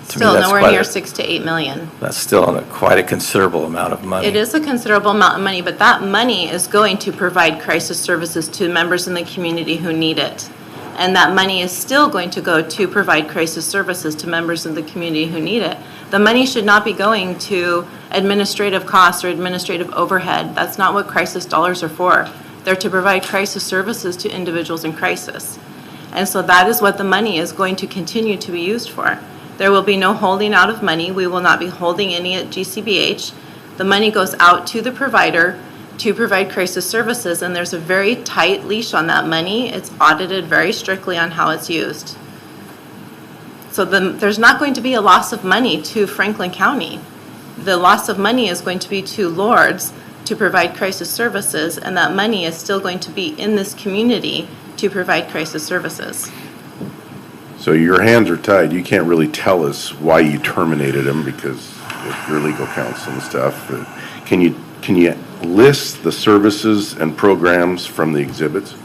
S4: Still nowhere near $6 to $8 million.
S5: That's still quite a considerable amount of money.
S4: It is a considerable amount of money, but that money is going to provide crisis services to members in the community who need it. And that money is still going to go to provide crisis services to members of the community who need it. The money should not be going to administrative costs or administrative overhead. That's not what crisis dollars are for. They're to provide crisis services to individuals in crisis. And so that is what the money is going to continue to be used for. There will be no holding out of money. We will not be holding any at GCBH. The money goes out to the provider to provide crisis services, and there's a very tight leash on that money. It's audited very strictly on how it's used. So there's not going to be a loss of money to Franklin County. The loss of money is going to be to Lords to provide crisis services, and that money is still going to be in this community to provide crisis services.
S2: So your hands are tied. You can't really tell us why you terminated him because of your legal counsel and stuff. But can you list the services and programs from the exhibits?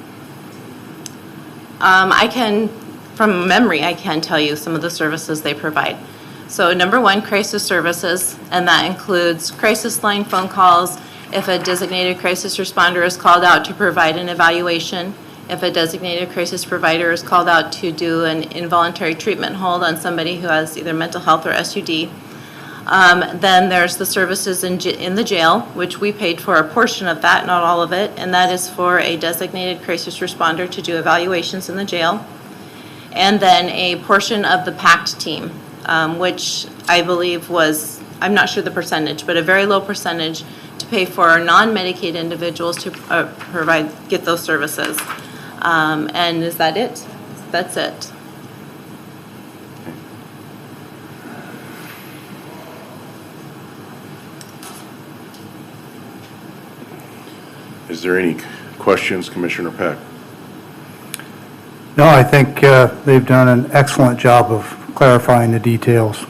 S4: I can, from memory, I can tell you some of the services they provide. So number one, crisis services, and that includes crisis line phone calls. If a designated crisis responder is called out to provide an evaluation, if a designated crisis provider is called out to do an involuntary treatment hold on somebody who has either mental health or SUD. Then there's the services in the jail, which we paid for a portion of that, not all of it, and that is for a designated crisis responder to do evaluations in the jail. And then a portion of the PACT team, which I believe was, I'm not sure the percentage, but a very low percentage to pay for non-Medicaid individuals to get those services. And is that it? That's it.
S2: Is there any questions, Commissioner Peck?
S3: No, I think they've done an excellent job of clarifying the details.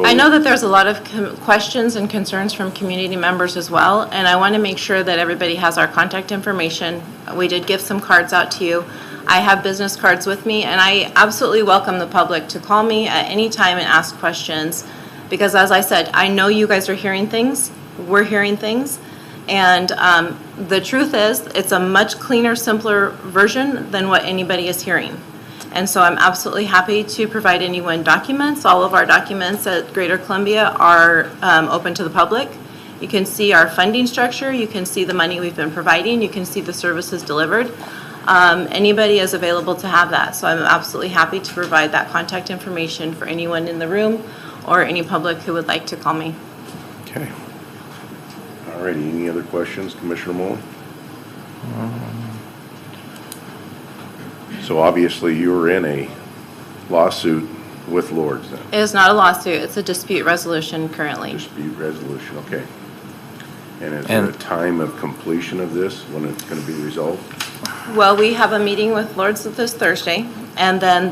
S4: I know that there's a lot of questions and concerns from community members as well, and I want to make sure that everybody has our contact information. We did give some cards out to you. I have business cards with me, and I absolutely welcome the public to call me at any time and ask questions, because as I said, I know you guys are hearing things, we're hearing things, and the truth is, it's a much cleaner, simpler version than what anybody is hearing. And so I'm absolutely happy to provide anyone documents. All of our documents at Greater Columbia are open to the public. You can see our funding structure. You can see the money we've been providing. You can see the services delivered. Anybody is available to have that. So I'm absolutely happy to provide that contact information for anyone in the room or any public who would like to call me.
S2: Okay. All righty. Any other questions, Commissioner Mullen? So obviously you were in a lawsuit with Lords then?
S4: It is not a lawsuit. It's a dispute resolution currently.
S2: Dispute resolution, okay. And is there a time of completion of this, when it's going to be resolved?
S4: Well, we have a meeting with Lords this Thursday, and then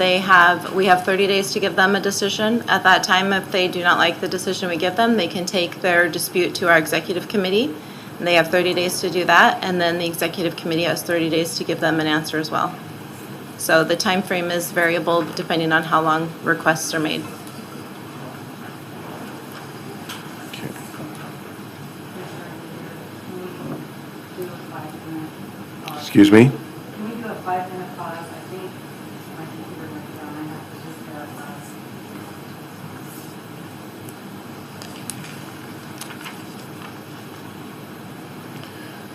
S4: we have 30 days to give them a decision. At that time, if they do not like the decision we give them, they can take their dispute to our executive committee. And they have 30 days to do that, and then the executive committee has 30 days to give them an answer as well. So the time frame is variable depending on how long requests are made.
S2: Okay. Excuse me?
S7: Can we do a 5-minute pause? I think my computer went down. I have to just verify.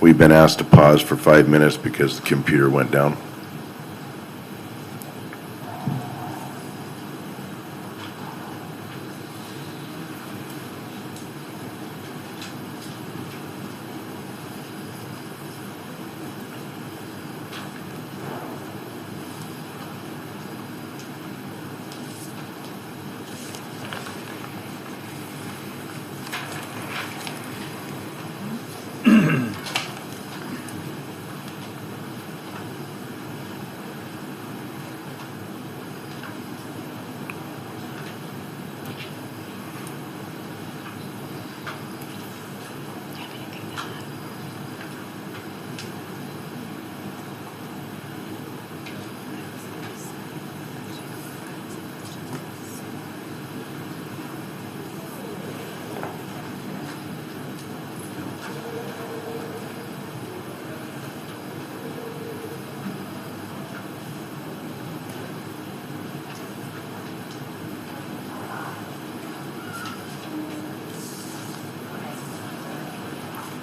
S2: We've been asked to pause for 5 minutes because the computer went down.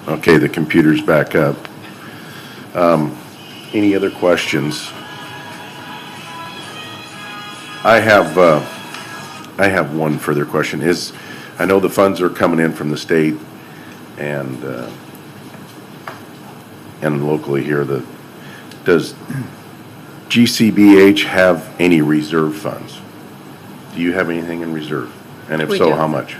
S2: Okay, the computer's back up. Any other questions? I have one further question. I know the funds are coming in from the state and locally here. Does GCBH have any reserve funds? Do you have anything in reserve? And if
S4: We
S2: so,
S4: do.
S2: how much?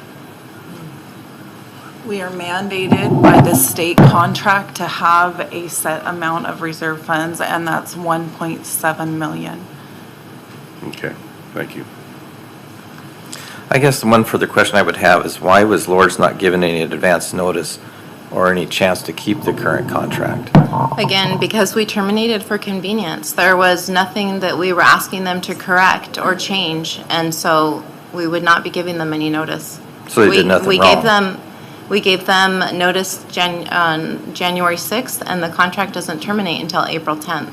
S8: We are mandated by the state contract to have a set amount of reserve funds, and that's 1.7 million.
S2: Okay, thank you.
S5: I guess the one further question I would have is why was Lord's not given any advance notice or any chance to keep the current contract?
S4: Again, because we terminated for convenience. There was nothing that we were asking them to correct or change, and so we would not be giving them any notice.
S5: So they did nothing wrong?
S4: We gave them notice on January 6th, and the contract doesn't terminate until April 10th.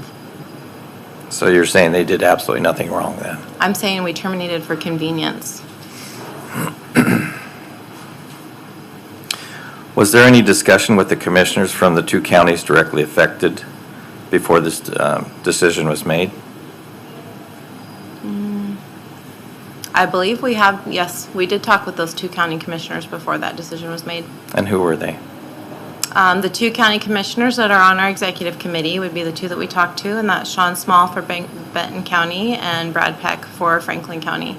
S5: So you're saying they did absolutely nothing wrong then?
S4: I'm saying we terminated for convenience.
S5: Was there any discussion with the commissioners from the two counties directly affected before this decision was made?
S4: I believe we have, yes, we did talk with those two county commissioners before that decision was made.
S5: And who were they?
S4: The two county commissioners that are on our executive committee would be the two that we talked to, and that's Sean Small for Benton County and Brad Peck for Franklin County.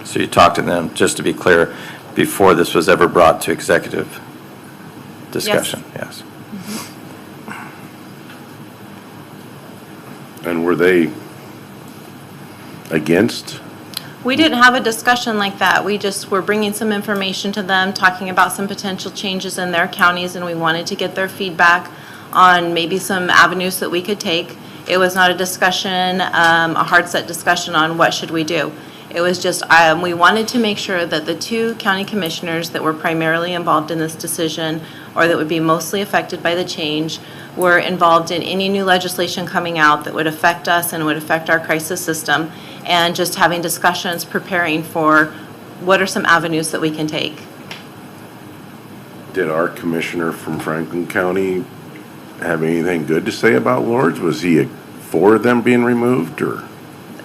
S5: So you talked to them, just to be clear, before this was ever brought to executive discussion? Yes.
S2: And were they against?
S4: We didn't have a discussion like that. We just were bringing some information to them, talking about some potential changes in their counties, and we wanted to get their feedback on maybe some avenues that we could take. It was not a discussion, a hard set discussion on what should we do. It was just, we wanted to make sure that the two county commissioners that were primarily involved in this decision, or that would be mostly affected by the change, were involved in any new legislation coming out that would affect us and would affect our crisis system, and just having discussions, preparing for what are some avenues that we can take.
S2: Did our commissioner from Franklin County have anything good to say about Lord's? Was he for them being removed, or?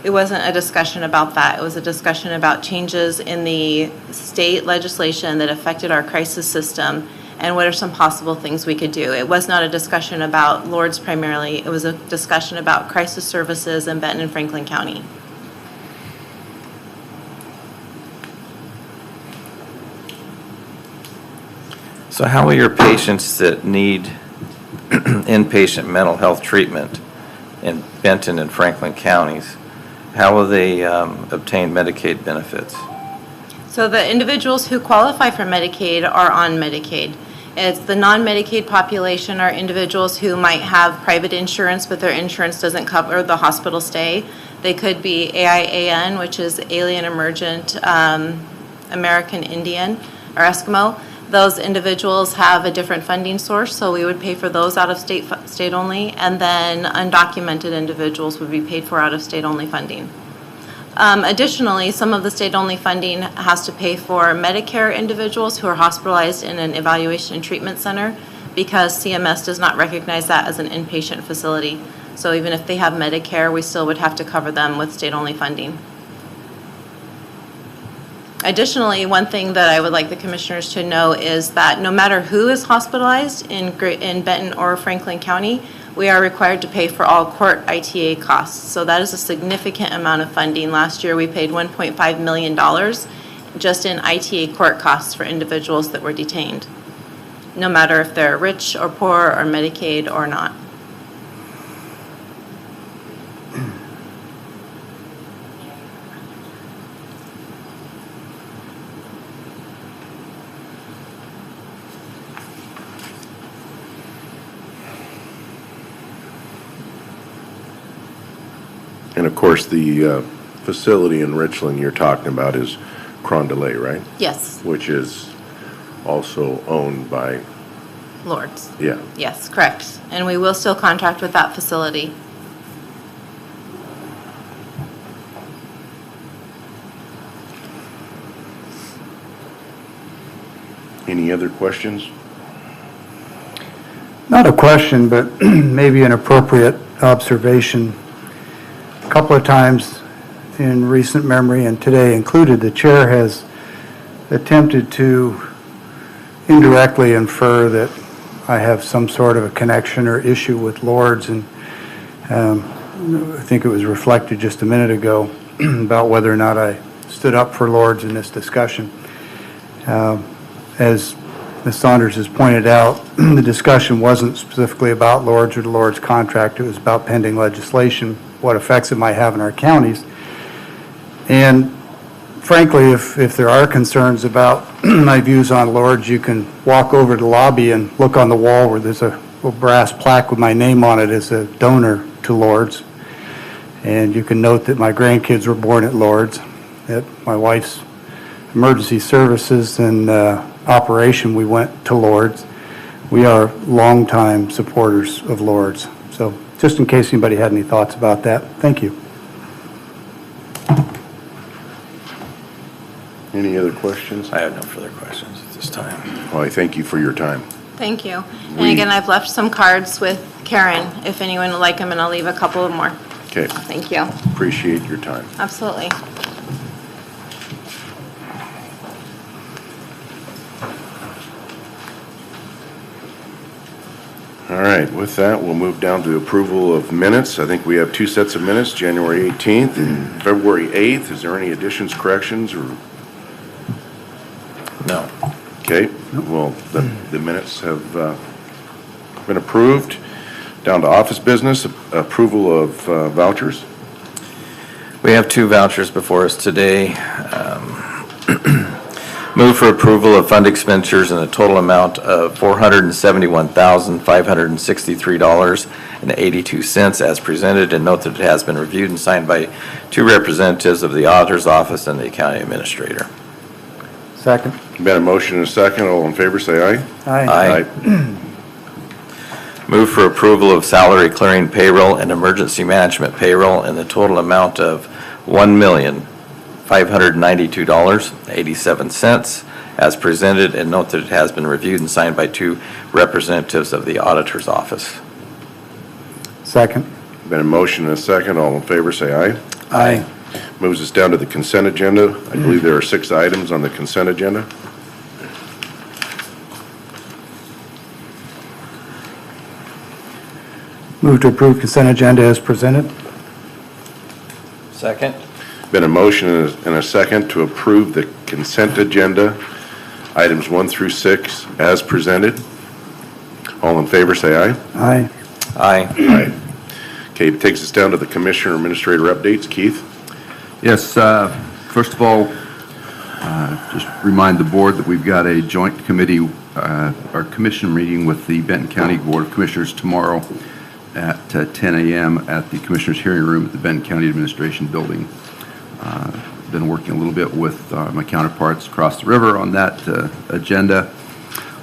S4: It wasn't a discussion about that. It was a discussion about changes in the state legislation that affected our crisis system and what are some possible things we could do. It was not a discussion about Lord's primarily. It was a discussion about crisis services in Benton and Franklin County.
S5: So how will your patients that need inpatient mental health treatment in Benton and Franklin counties, how will they obtain Medicaid benefits?
S4: So the individuals who qualify for Medicaid are on Medicaid. It's the non-Medicaid population are individuals who might have private insurance, but their insurance doesn't cover the hospital stay. They could be AIAN, which is Alien Emergent American Indian or Eskimo. Those individuals have a different funding source, so we would pay for those out of state only, and then undocumented individuals would be paid for out of state only funding. Additionally, some of the state-only funding has to pay for Medicare individuals who are hospitalized in an evaluation and treatment center because CMS does not recognize that as an inpatient facility. So even if they have Medicare, we still would have to cover them with state-only funding. Additionally, one thing that I would like the commissioners to know is that no matter who is hospitalized in Benton or Franklin County, we are required to pay for all court ITA costs. So that is a significant amount of funding. Last year, we paid $1.5 million just in ITA court costs for individuals that were detained, no matter if they're rich or poor or Medicaid or not.
S2: And of course, the facility in Richland you're talking about is Crondelet, right?
S4: Yes,
S2: Which is also owned by,
S4: Lords.
S2: yeah.
S4: Yes, correct. And we will still contract with that facility.
S2: Any other questions?
S3: Not a question, but maybe an appropriate observation. A couple of times in recent memory, and today included, the chair has attempted to indirectly infer that I have some sort of a connection or issue with Lords, and I think it was reflected just a minute ago about whether or not I stood up for Lords in this discussion. As Ms. Saunders has pointed out, the discussion wasn't specifically about Lords or the Lords contract. It was about pending legislation, what effects it might have in our counties. And frankly, if there are concerns about my views on Lords, you can walk over to the lobby and look on the wall where there's a little brass plaque with my name on it as a donor to Lords. And you can note that my grandkids were born at Lords, that my wife's emergency services and operation, we went to Lords. We are longtime supporters of Lords. So just in case anybody had any thoughts about that, thank you.
S2: Any other questions?
S5: I have no further questions at this time.
S2: Well, I thank you for your time.
S4: Thank you. And again, I've left some cards with Karen, if anyone would like them, and I'll leave a couple of more.
S2: Okay,
S4: Thank you.
S2: appreciate your time.
S4: Absolutely.
S2: All right, with that, we'll move down to approval of minutes. I think we have two sets of minutes, January 18th and February 8th. Is there any additions, corrections, or?
S5: No.
S2: Okay, well, the minutes have been approved. Down to office business, approval of vouchers.
S5: We have two vouchers before us today. Move for approval of fund expenditures in a total amount of $471,563.82 as presented, and note that it has been reviewed and signed by two representatives of the auditor's office and the county administrator.
S3: Second.
S2: Been a motion and a second. All in favor, say aye.
S5: Aye. Move for approval of salary clearing payroll and emergency management payroll in the total amount of $1,592.87 as presented, and note that it has been reviewed and signed by two representatives of the auditor's office.
S3: Second.
S2: Been a motion and a second. All in favor, say aye.
S3: Aye.
S2: Moves us down to the consent agenda. I believe there are 6 items on the consent agenda.
S3: Move to approve consent agenda as presented.
S5: Second.
S2: Been a motion and a second to approve the consent agenda, items 1 through 6, as presented. All in favor, say aye.
S3: Aye.
S5: Aye.
S2: Aye. Okay, it takes us down to the Commissioner Administrator updates. Keith?
S9: Yes, first of all, Just remind the board that we've got a joint committee, or commission meeting with the Benton County Board of Commissioners tomorrow at 10 a.m. at the Commissioners' Hearing Room at the Benton County Administration Building. Been working a little bit with my counterparts across the river on that agenda.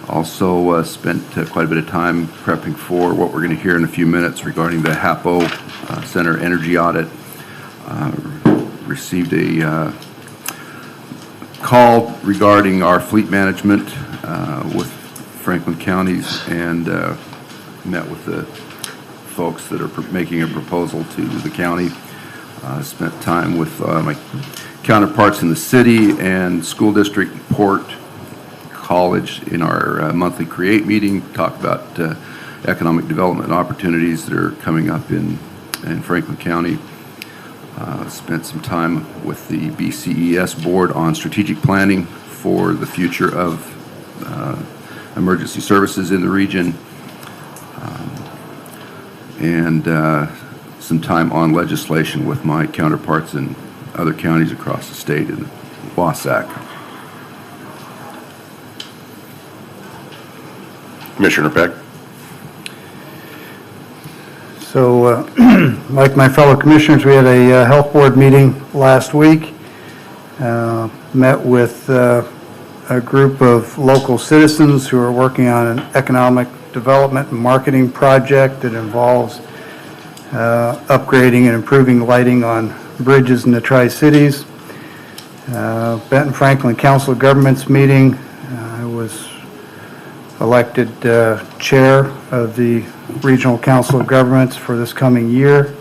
S9: Also spent quite a bit of time prepping for what we're going to hear in a few minutes regarding the HAPO Center Energy Audit. Received a call regarding our fleet management with Franklin counties, and met with the folks that are making a proposal to the county. Spent time with my counterparts in the city and school district, Port, College in our monthly CREATE meeting, talk about economic development opportunities that are coming up in Franklin County. Spent some time with the BCES board on strategic planning for the future of emergency services in the region. And some time on legislation with my counterparts in other counties across the state in Hvac.
S2: Commissioner Peck?
S3: So, like my fellow commissioners, we had a health board meeting last week. Met with a group of local citizens who are working on an economic development and marketing project that involves upgrading and improving lighting on bridges in the Tri-Cities. Benton Franklin Council of Governments meeting. I was elected chair of the Regional Council of Governments for this coming year.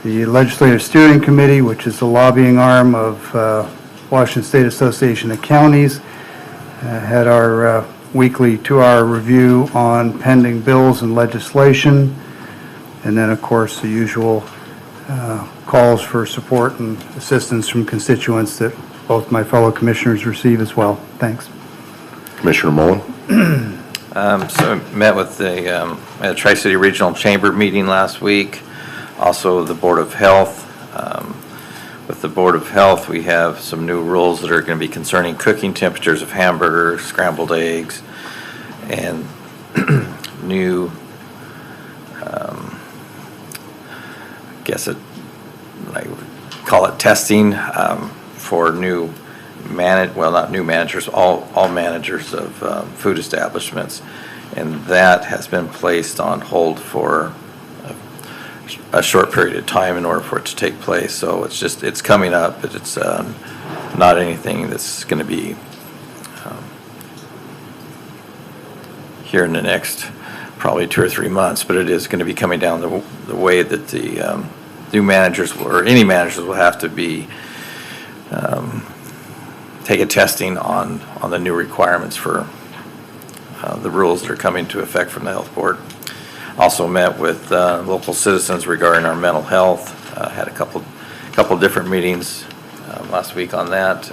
S3: The Legislative Steering Committee, which is the lobbying arm of Washington State Association of Counties, had our weekly 2-hour review on pending bills and legislation. And then, of course, the usual calls for support and assistance from constituents that both my fellow commissioners receive as well. Thanks.
S2: Commissioner Mullen?
S5: So I met with the at a Tri-City Regional Chamber meeting last week, also the Board of Health. With the Board of Health, we have some new rules that are going to be concerning cooking temperatures of hamburgers, scrambled eggs, and new, I call it testing for new not new managers, all managers of food establishments, and that has been placed on hold for a short period of time in order for it to take place. So it's coming up, but it's not anything that's going to be here in the next probably 2 or 3 months, but it is going to be coming down the way that the new managers or any managers will have to be take a testing on the new requirements for the rules that are coming to effect from the health board. Also met with local citizens regarding our mental health. Had a couple different meetings last week on that,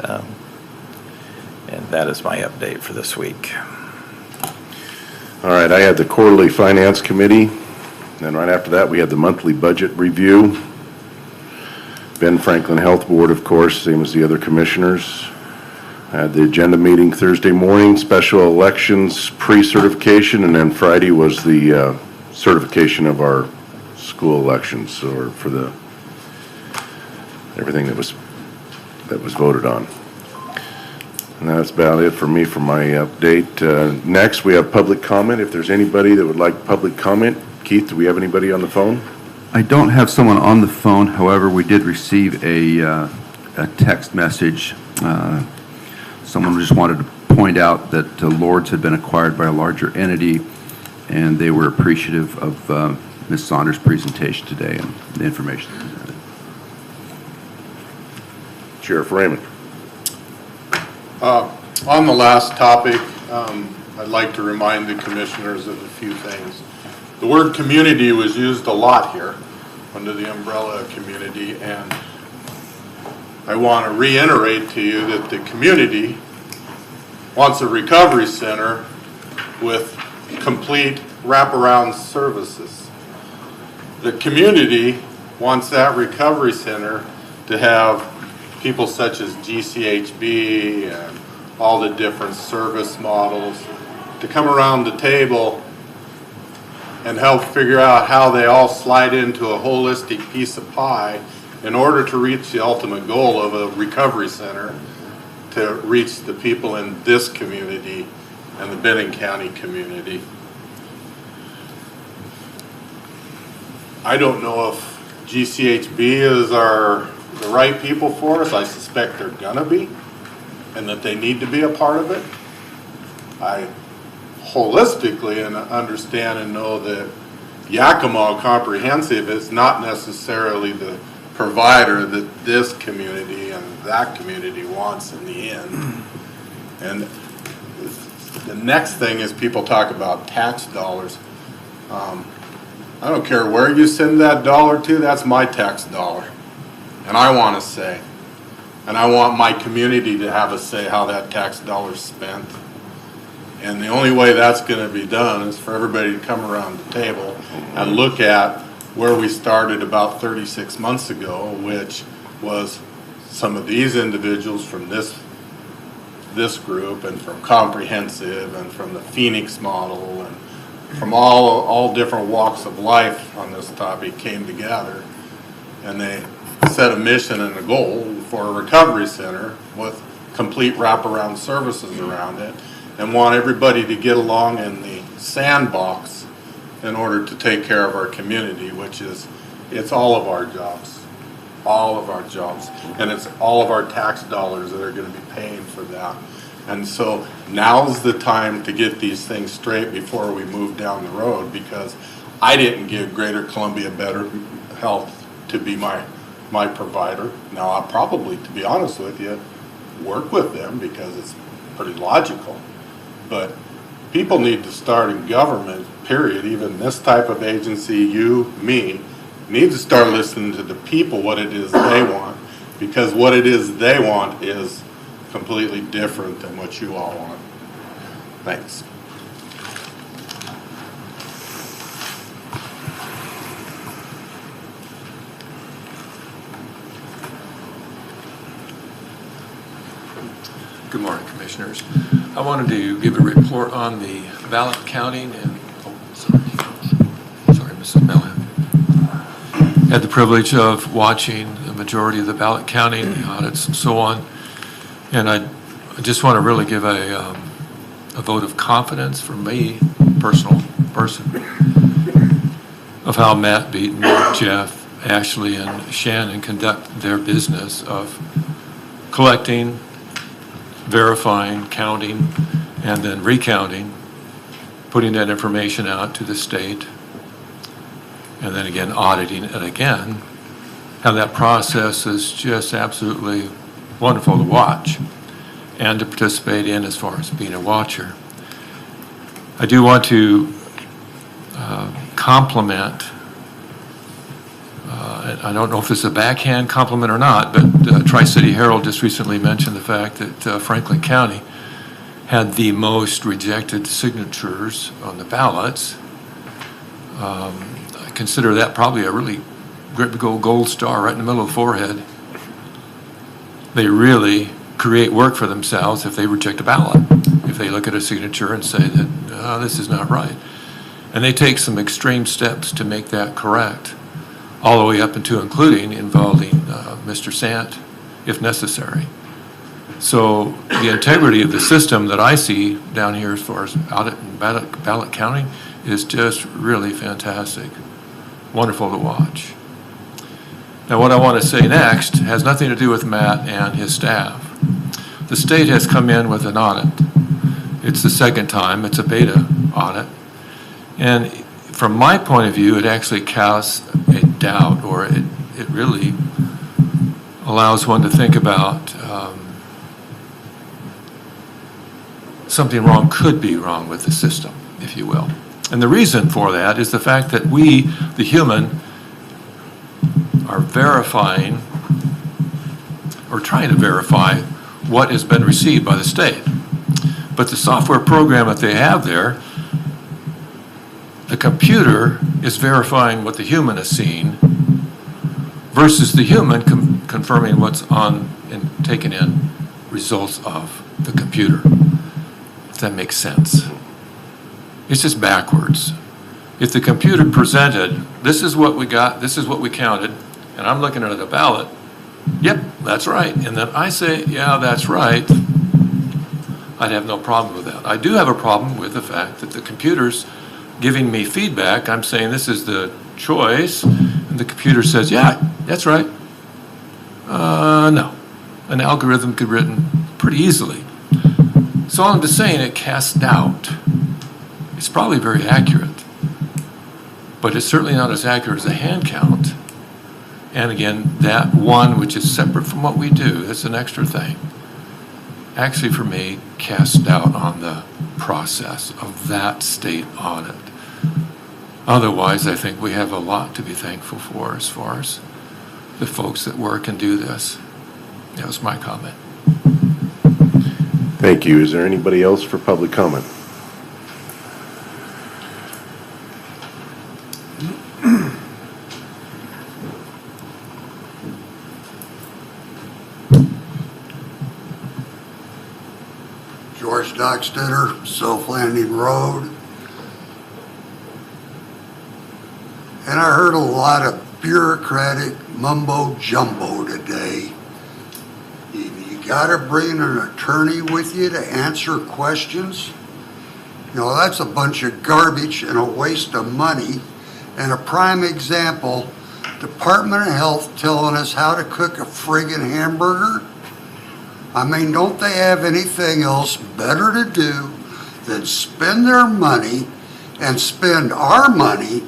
S5: and that is my update for this week.
S2: All right, I had the quarterly finance committee, and right after that we had the monthly budget review. Ben Franklin Health Board, of course, same as the other commissioners. I had the agenda meeting Thursday morning, special elections pre-certification, and then Friday was the certification of our school elections, or for the everything that was voted on. And that's about it for me for my update. Next, we have public comment. If there's anybody that would like public comment, Keith, do we have anybody on the phone?
S9: I don't have someone on the phone. However, we did receive a text message. Someone just wanted to point out that Lords had been acquired by a larger entity, and they were appreciative of Ms. Saunders' presentation today and the information presented.
S2: Sheriff Raymond.
S10: On the last topic, I'd like to remind the commissioners of a few things. The word community was used a lot here under the umbrella of community, and I want to reiterate to you that the community wants a recovery center with complete wraparound services. The community wants that recovery center to have people such as GCHB and all the different service models to come around the table and help figure out how they all slide into a holistic piece of pie in order to reach the ultimate goal of a recovery center, to reach the people in this community and the Benton County community. I don't know if GCHB is the right people for us. I suspect they're gonna be, and that they need to be a part of it. I holistically and understand and know that Yakima Comprehensive is not necessarily the provider that this community and that community wants in the end. And the next thing is people talk about tax dollars. I don't care where you send that dollar to, that's my tax dollar. And I want a say. And I want my community to have a say how that tax dollar's spent. And the only way that's going to be done is for everybody to come around the table and look at where we started about 36 months ago, which was some of these individuals from this group and from Comprehensive and from the Phoenix model and from all different walks of life on this topic came together, and they set a mission and a goal for a recovery center with complete wraparound services around it, and want everybody to get along in the sandbox in order to take care of our community, which is, it's all of our jobs, and it's all of our tax dollars that are going to be paying for that. And so now's the time to get these things straight before we move down the road, because I didn't give Greater Columbia Better Health to be my provider. Now I'll probably, to be honest with you, work with them because it's pretty logical. But people need to start in government, period, even this type of agency, you, me, need to start listening to the people, what it is they want, because what it is they want is completely different than what you all want. Thanks.
S11: Good morning, Commissioners. I wanted to give a report on the ballot counting and, sorry, Mrs. Mellon. Had the privilege of watching the majority of the ballot counting, the audits and so on. And I just want to really give a vote of confidence from me, person, of how Matt Beaton, Jeff, Ashley, and Shannon conduct their business of collecting, verifying, counting, and then recounting, putting that information out to the state, and then again auditing it again. How that process is just absolutely wonderful to watch and to participate in as far as being a watcher. I do want to compliment, I don't know if it's a backhand compliment or not, but Tri-City Herald just recently mentioned the fact that Franklin County had the most rejected signatures on the ballots. I consider that probably a really great big old gold star right in the middle of the forehead. They really create work for themselves if they reject a ballot, if they look at a signature and say that, this is not right. And they take some extreme steps to make that correct, all the way up into including involving Mr. Sant, if necessary. So the integrity of the system that I see down here as far as audit and ballot counting is just really fantastic, wonderful to watch. Now, what I want to say next has nothing to do with Matt and his staff. The state has come in with an audit. It's the second time. It's a beta audit. And from my point of view, it actually casts a doubt, or it really allows one to think about something wrong could be wrong with the system, if you will. And the reason for that is the fact that we, the human, are verifying or trying to verify what has been received by the state. But the software program that they have there, the computer is verifying what the human is seeing versus the human confirming what's on and taking in results of the computer. If that makes sense. It's just backwards. If the computer presented, this is what we got, this is what we counted, and I'm looking at the ballot, yep, that's right. And then I say, yeah, that's right. I'd have no problem with that. I do have a problem with the fact that the computer's giving me feedback. I'm saying this is the choice, and the computer says, yeah, that's right. No. An algorithm could be written pretty easily. So I'm just saying it casts doubt. It's probably very accurate, but it's certainly not as accurate as a hand count. And again, that one, which is separate from what we do, that's an extra thing, actually for me casts doubt on the process of that state audit. Otherwise, I think we have a lot to be thankful for as far as the folks that work and do this. That was my comment.
S2: Thank you. Is there anybody else for public comment?
S12: George Dockstetter, South Landing Road. And I heard a lot of bureaucratic mumbo jumbo today. You gotta bring an attorney with you to answer questions. You know, that's a bunch of garbage and a waste of money. And a prime example, Department of Health telling us how to cook a friggin' hamburger. I mean, don't they have anything else better to do than spend their money and spend our money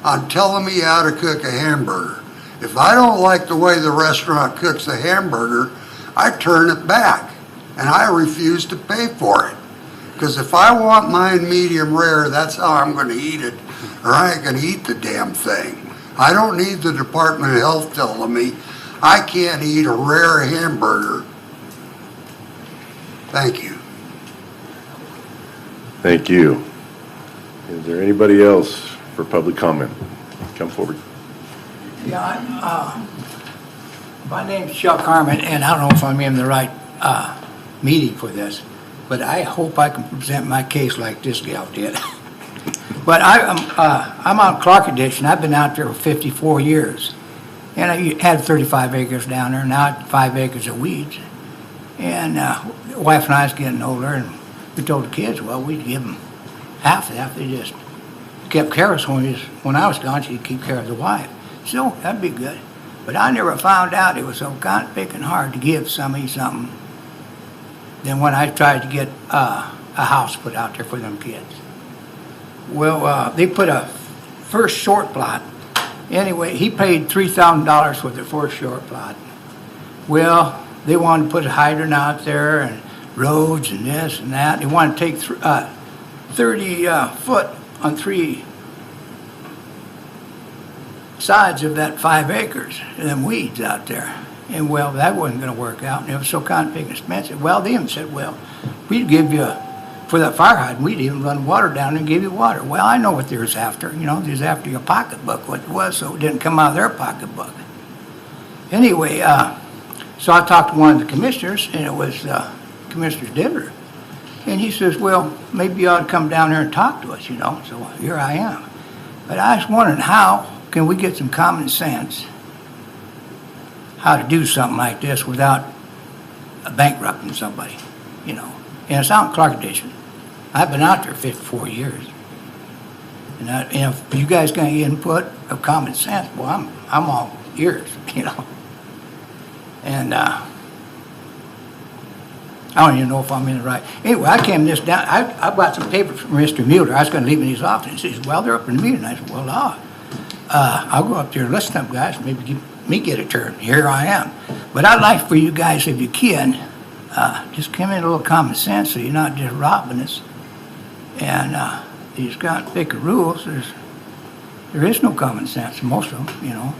S12: on telling me how to cook a hamburger? If I don't like the way the restaurant cooks a hamburger, I turn it back and I refuse to pay for it. Because if I want mine medium rare, that's how I'm going to eat it, or I ain't going to eat the damn thing. I don't need the Department of Health telling me I can't eat a rare hamburger. Thank you.
S2: Thank you. Is there anybody else for public comment? Come forward.
S13: Yeah, my name's Chuck Harmon, and I don't know if I'm in the right meeting for this, but I hope I can present my case like this gal did. But I'm on Clark Addition. I've been out there for 54 years, and I had 35 acres down there. Now I have 5 acres of weeds, and the wife and I was getting older, and we told the kids, well, we'd give them half that. They just kept care of us when I was gone. She'd keep care of the wife. So that'd be good. But I never found out it was so picking hard to give somebody something than when I tried to get a house put out there for them kids. Well, they put a first short plot. Anyway, he paid $3,000 for the first short plot. Well, they wanted to put a hydrant out there and roads and this and that. They wanted to take 30 foot on 3 sides of that 5 acres and them weeds out there. And well, that wasn't going to work out, and it was so big expensive. Well, they even said, well, we'd give you, for that fire hydrant, we'd even run water down and give you water. Well, I know what they was after. You know, they was after your pocketbook, what it was, so it didn't come out of their pocketbook. Anyway, so I talked to one of the commissioners, and it was Commissioner Ditter. And he says, well, maybe you ought to come down there and talk to us, you know. So here I am. But I was wondering, how can we get some common sense how to do something like this without bankrupting somebody, you know? And it's out in Clark Addition. I've been out there 54 years. And if you guys got any input of common sense, well, I'm all ears, you know? And I don't even know if I'm in the right. Anyway, I came this down. I bought some papers from Mr. Mueller. I was going to leave in his office. He says, well, they're up in the meeting. I said, well, I'll go up there and listen up, guys. Maybe give me get a turn. Here I am. But I'd like for you guys, if you can, just come in a little common sense so you're not just robbing us. And these got thicker rules. There is no common sense, most of them, you know.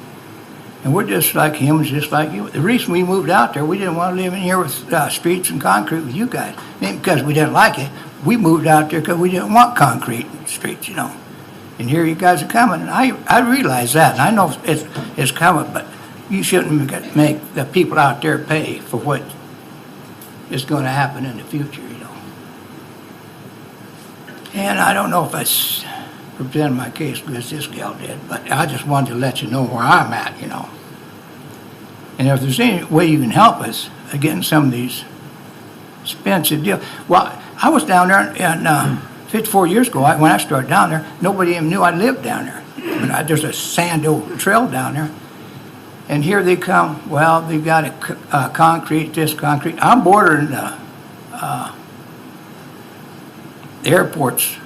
S13: And we're just like humans, just like you. The reason we moved out there, we didn't want to live in here with streets and concrete with you guys. Maybe because we didn't like it. We moved out there because we didn't want concrete streets, you know. And here you guys are coming. And I realize that, and I know it's coming, but you shouldn't make the people out there pay for what is going to happen in the future, you know. And I don't know if I presented my case because this gal did, but I just wanted to let you know where I'm at, you know. And if there's any way you can help us getting some of these expensive deals. Well, I was down there, and 54 years ago, when I started down there, nobody even knew I lived down there. And there's a sand old trail down there. And here they come, well, they got a concrete, this concrete. I'm bordering the airport's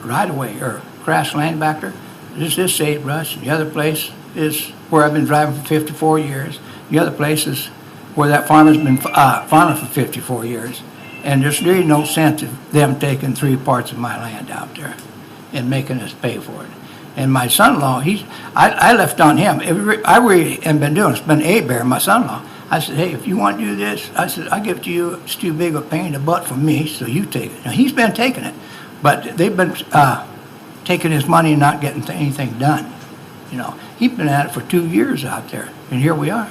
S13: right away, or crash land back there. This is sagebrush, and the other place is where I've been driving for 54 years. The other place is where that farmer's been farming for 54 years. And there's really no sense of them taking 3 parts of my land out there and making us pay for it. And my son-in-law, I left on him. I really haven't been doing it. It's been A-Bear, my son-in-law. I said, hey, if you want to do this, I said, I'll give it to you. It's too big a pain in the butt for me, so you take it. Now, he's been taking it, but they've been taking his money and not getting anything done. You know, he's been at it for 2 years out there, and here we are.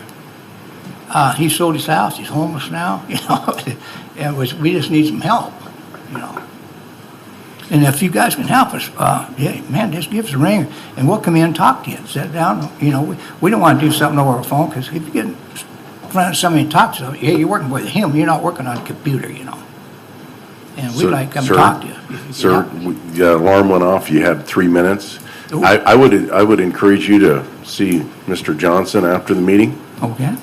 S13: He sold his house. He's homeless now, you know, and we just need some help, you know. And if you guys can help us, yeah, man, just give us a ring, and we'll come in and talk to you and sit down. You know, we don't want to do something over the phone, because if you get in front of somebody and talk to them, yeah, you're working with him, you're not working on a computer, you know. And we'd like to come talk to you.
S2: Sir, the alarm went off. You had 3 minutes. I would encourage you to see Mr. Johnson after the meeting.
S13: Okay.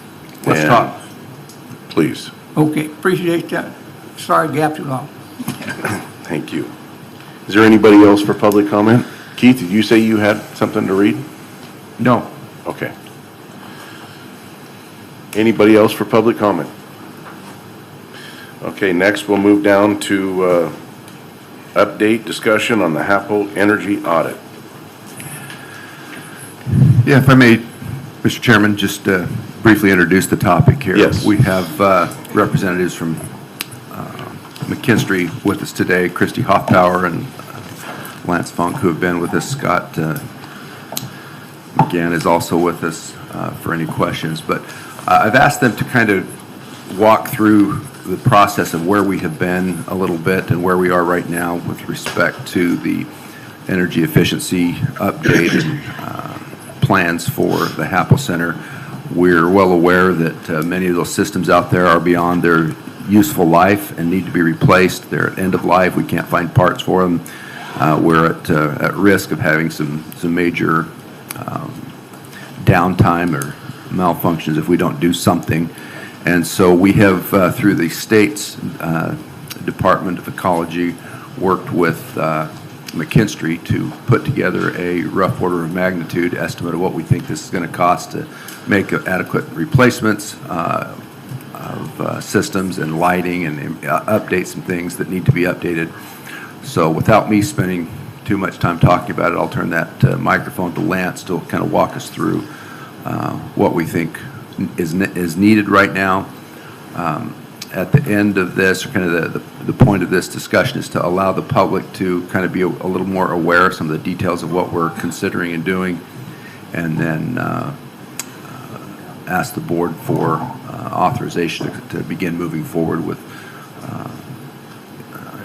S2: Let's talk. Please.
S13: Okay, appreciate that. Sorry, gap too long.
S2: Thank you. Is there anybody else for public comment? Keith, did you say you had something to read?
S9: No.
S2: Okay. Anybody else for public comment? Okay, next we'll move down to update discussion on the HAPO energy audit.
S9: Yeah, if I may, Mr. Chairman, just briefly introduce the topic here.
S2: Yes.
S9: We have representatives from McKinstry with us today, Christy Hoffpower and Lance Funk, who have been with us. Scott McGann is also with us for any questions. But I've asked them to kind of walk through the process of where we have been a little bit and where we are right now with respect to the energy efficiency update and plans for the HAPO Center. We're well aware that many of those systems out there are beyond their useful life and need to be replaced. They're at end of life. We can't find parts for them. We're at risk of having some major downtime or malfunctions if we don't do something. And so we have, through the state's Department of Ecology, worked with McKinstry to put together a rough order of magnitude estimate of what we think this is going to cost to make adequate replacements of systems and lighting and update some things that need to be updated. So without me spending too much time talking about it, I'll turn that microphone to Lance to kind of walk us through what we think is needed right now. At the end of this, or kind of the point of this discussion is to allow the public to kind of be a little more aware of some of the details of what we're considering and doing, and then ask the board for authorization to begin moving forward with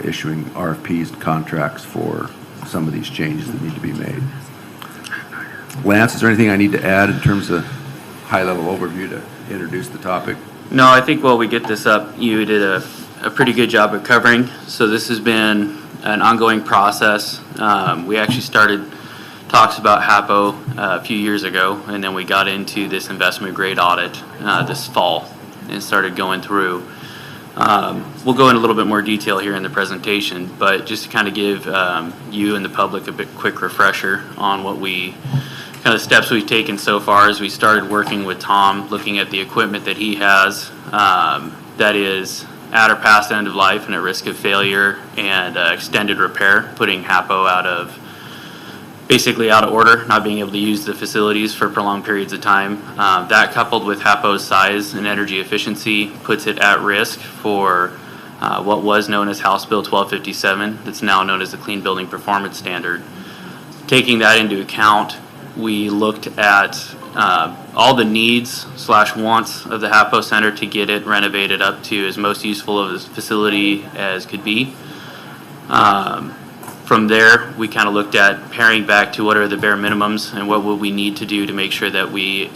S9: issuing RFPs and contracts for some of these changes that need to be made. Lance, is there anything I need to add in terms of high-level overview to introduce the topic?
S14: No, I think while we get this up, you did a pretty good job of covering. So this has been an ongoing process. We actually started talks about HAPO a few years ago, and then we got into this investment grade audit this fall and started going through. We'll go in a little bit more detail here in the presentation, but just to kind of give you and the public a quick refresher on what kind of steps we've taken so far. As we started working with Tom, looking at the equipment that he has that is at or past end of life and at risk of failure and extended repair, putting HAPO basically out of order, not being able to use the facilities for prolonged periods of time. That, coupled with HAPO's size and energy efficiency, puts it at risk for what was known as House Bill 1257, that's now known as the Clean Building Performance Standard. Taking that into account, we looked at all the needs / wants of the HAPO Center to get it renovated up to as most useful of a facility as could be. From there, we kind of looked at paring back to what are the bare minimums and what would we need to do to make sure that we,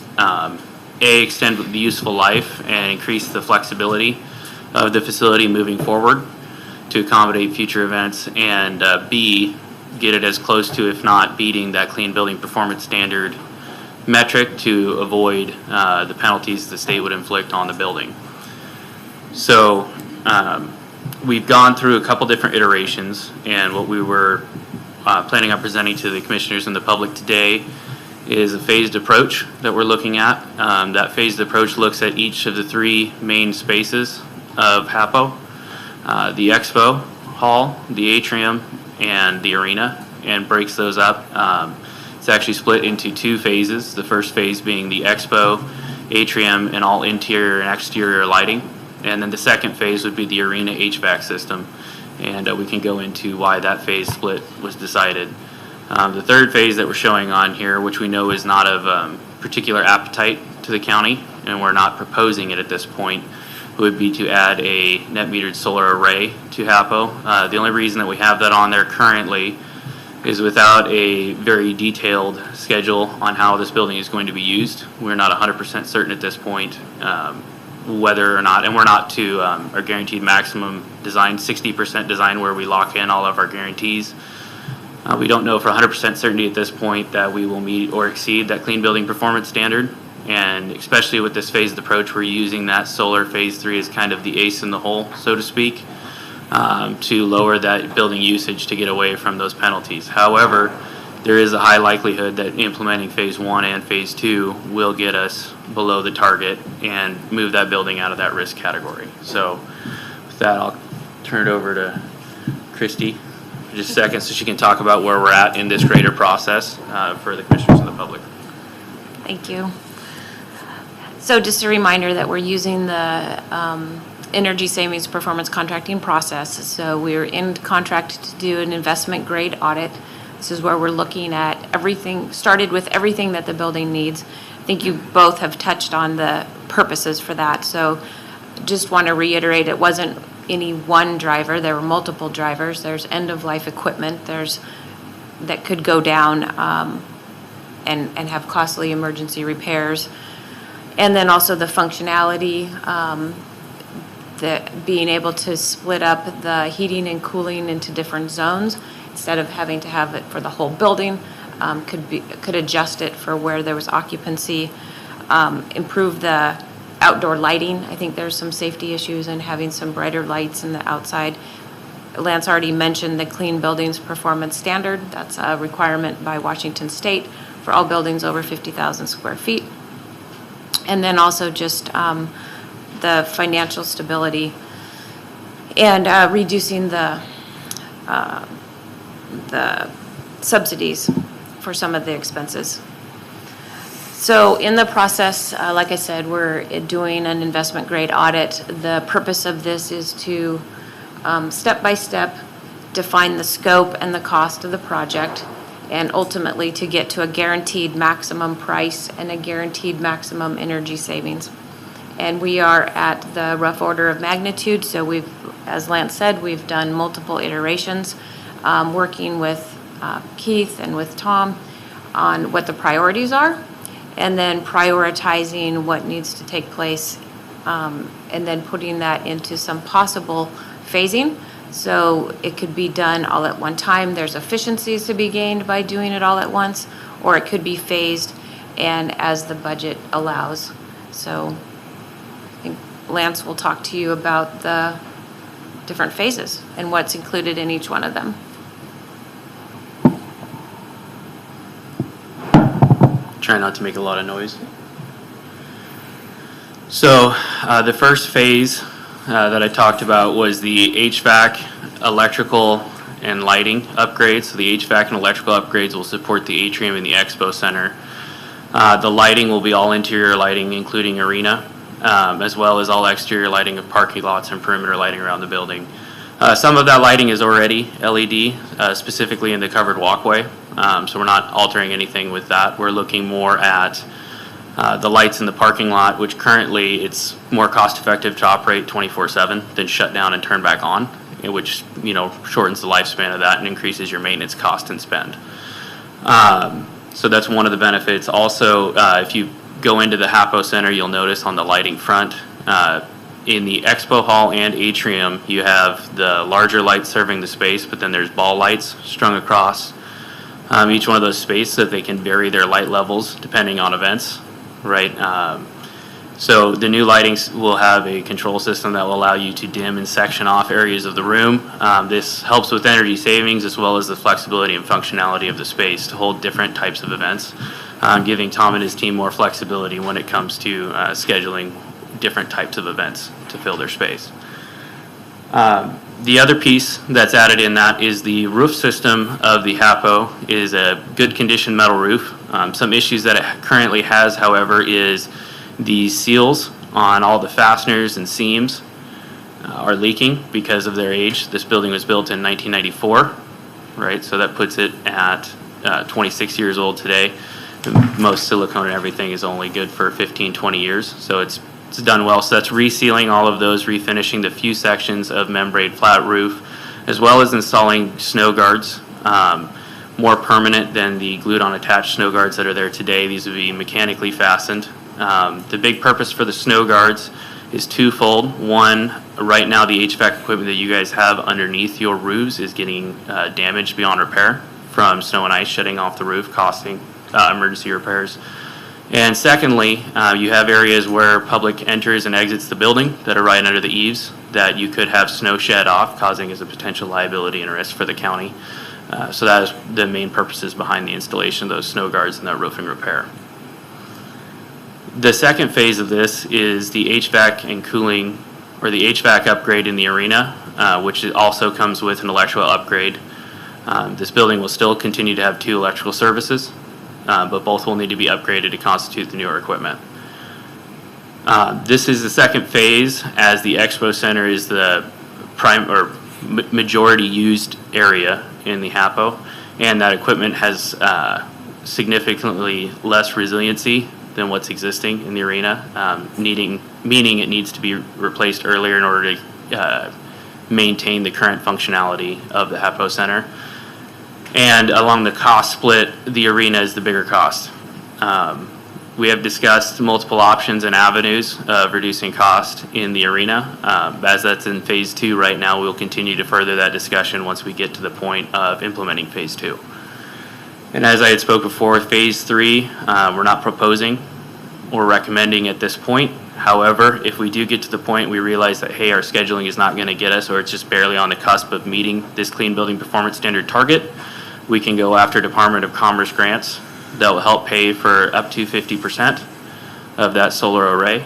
S14: extend the useful life and increase the flexibility of the facility moving forward to accommodate future events, and B, get it as close to, if not beating, that clean building performance standard metric to avoid the penalties the state would inflict on the building. So we've gone through a couple different iterations, and what we were planning on presenting to the commissioners and the public today is a phased approach that we're looking at. That phased approach looks at each of the three main spaces of HAPO, the expo hall, the atrium, and the arena, and breaks those up. It's actually split into two phases. The first phase being the expo, atrium, and all interior and exterior lighting. And then the second phase would be the arena HVAC system. And we can go into why that phase split was decided. The third phase that we're showing on here, which we know is not of particular appetite to the county, and we're not proposing it at this point, would be to add a net metered solar array to HAPO. The only reason that we have that on there currently is without a very detailed schedule on how this building is going to be used. We're not 100% certain at this point whether or not, and we're not to our guaranteed maximum design, 60% design where we lock in all of our guarantees. We don't know for 100% certainty at this point that we will meet or exceed that clean building performance standard. And especially with this phased approach, we're using that solar phase 3 as kind of the ace in the hole, so to speak, to lower that building usage to get away from those penalties. However, there is a high likelihood that implementing phase 1 and phase 2 will get us below the target and move that building out of that risk category. So with that, I'll turn it over to Christy for just a second so she can talk about where we're at in this greater process for the commissioners and the public.
S4: Thank you. So just a reminder that we're using the energy savings performance contracting process. So we're in contract to do an investment grade audit. This is where we're looking at everything, started with everything that the building needs. I think you both have touched on the purposes for that. So just want to reiterate, it wasn't any one driver. There were multiple drivers. There's end of life equipment. There's that could go down and have costly emergency repairs. And then also the functionality, being able to split up the heating and cooling into different zones instead of having to have it for the whole building, could adjust it for where there was occupancy, improve the outdoor lighting. I think there's some safety issues in having some brighter lights in the outside. Lance already mentioned the Clean Buildings Performance Standard. That's a requirement by Washington State for all buildings over 50,000 square feet. And then also just the financial stability and reducing the subsidies for some of the expenses. So in the process, like I said, we're doing an investment grade audit. The purpose of this is to step by step define the scope and the cost of the project, and ultimately to get to a guaranteed maximum price and a guaranteed maximum energy savings. And we are at the rough order of magnitude, so we've, as Lance said, we've done multiple iterations, working with Keith and with Tom on what the priorities are, and then prioritizing what needs to take place, and then putting that into some possible phasing. So it could be done all at one time. There's efficiencies to be gained by doing it all at once, or it could be phased and as the budget allows. So I think Lance will talk to you about the different phases and what's included in each one of them.
S14: Try not to make a lot of noise. So the first phase that I talked about was the HVAC, electrical, and lighting upgrades. So the HVAC and electrical upgrades will support the atrium and the expo center. The lighting will be all interior lighting, including arena, as well as all exterior lighting of parking lots and perimeter lighting around the building. Some of that lighting is already LED, specifically in the covered walkway. So we're not altering anything with that. We're looking more at The lights in the parking lot, which currently it's more cost-effective to operate 24/7 than shut down and turn back on, which, shortens the lifespan of that and increases your maintenance cost and spend. So that's one of the benefits. Also, if you go into the Hvac Center, you'll notice on the lighting front, in the expo hall and atrium, you have the larger lights serving the space, but then there's ball lights strung across each one of those spaces so that they can vary their light levels depending on events, right? So the new lightings will have a control system that will allow you to dim and section off areas of the room. This helps with energy savings as well as the flexibility and functionality of the space to hold different types of events, giving Tom and his team more flexibility when it comes to scheduling different types of events to fill their space. The other piece that's added in that is the roof system of the Hvac is a good condition metal roof. Some issues that it currently has, however, is the seals on all the fasteners and seams are leaking because of their age. This building was built in 1994, right? So that puts it at 26 years old today. Most silicone and everything is only good for 15, 20 years. So it's done well. So that's resealing all of those, refinishing the few sections of membrane flat roof, as well as installing snow guards, more permanent than the glued-on attached snow guards that are there today. These would be mechanically fastened. The big purpose for the snow guards is twofold. One, right now the HVAC equipment that you guys have underneath your roofs is getting damaged beyond repair from snow and ice shedding off the roof, costing emergency repairs. And secondly, you have areas where public enters and exits the building that are right under the eaves that you could have snow shed off, causing as a potential liability and risk for the county. So that is the main purposes behind the installation of those snow guards and that roofing repair. The second phase of this is the HVAC and cooling, or the HVAC upgrade in the arena, which also comes with an electrical upgrade. This building will still continue to have 2 electrical services, but both will need to be upgraded to constitute the newer equipment. This is the second phase, as the Expo Center is the majority used area in the Hvac, and that equipment has significantly less resiliency than what's existing in the arena, meaning it needs to be replaced earlier in order to maintain the current functionality of the Hvac Center. And along the cost split, the arena is the bigger cost. We have discussed multiple options and avenues of reducing cost in the arena. As that's in phase 2 right now, we'll continue to further that discussion once we get to the point of implementing phase 2. And as I had spoke before, phase 3, we're not proposing or recommending at this point. However, if we do get to the point we realize that, hey, our scheduling is not going to get us, or it's just barely on the cusp of meeting this clean building performance standard target, we can go after Department of Commerce grants that will help pay for up to 50% of that solar array,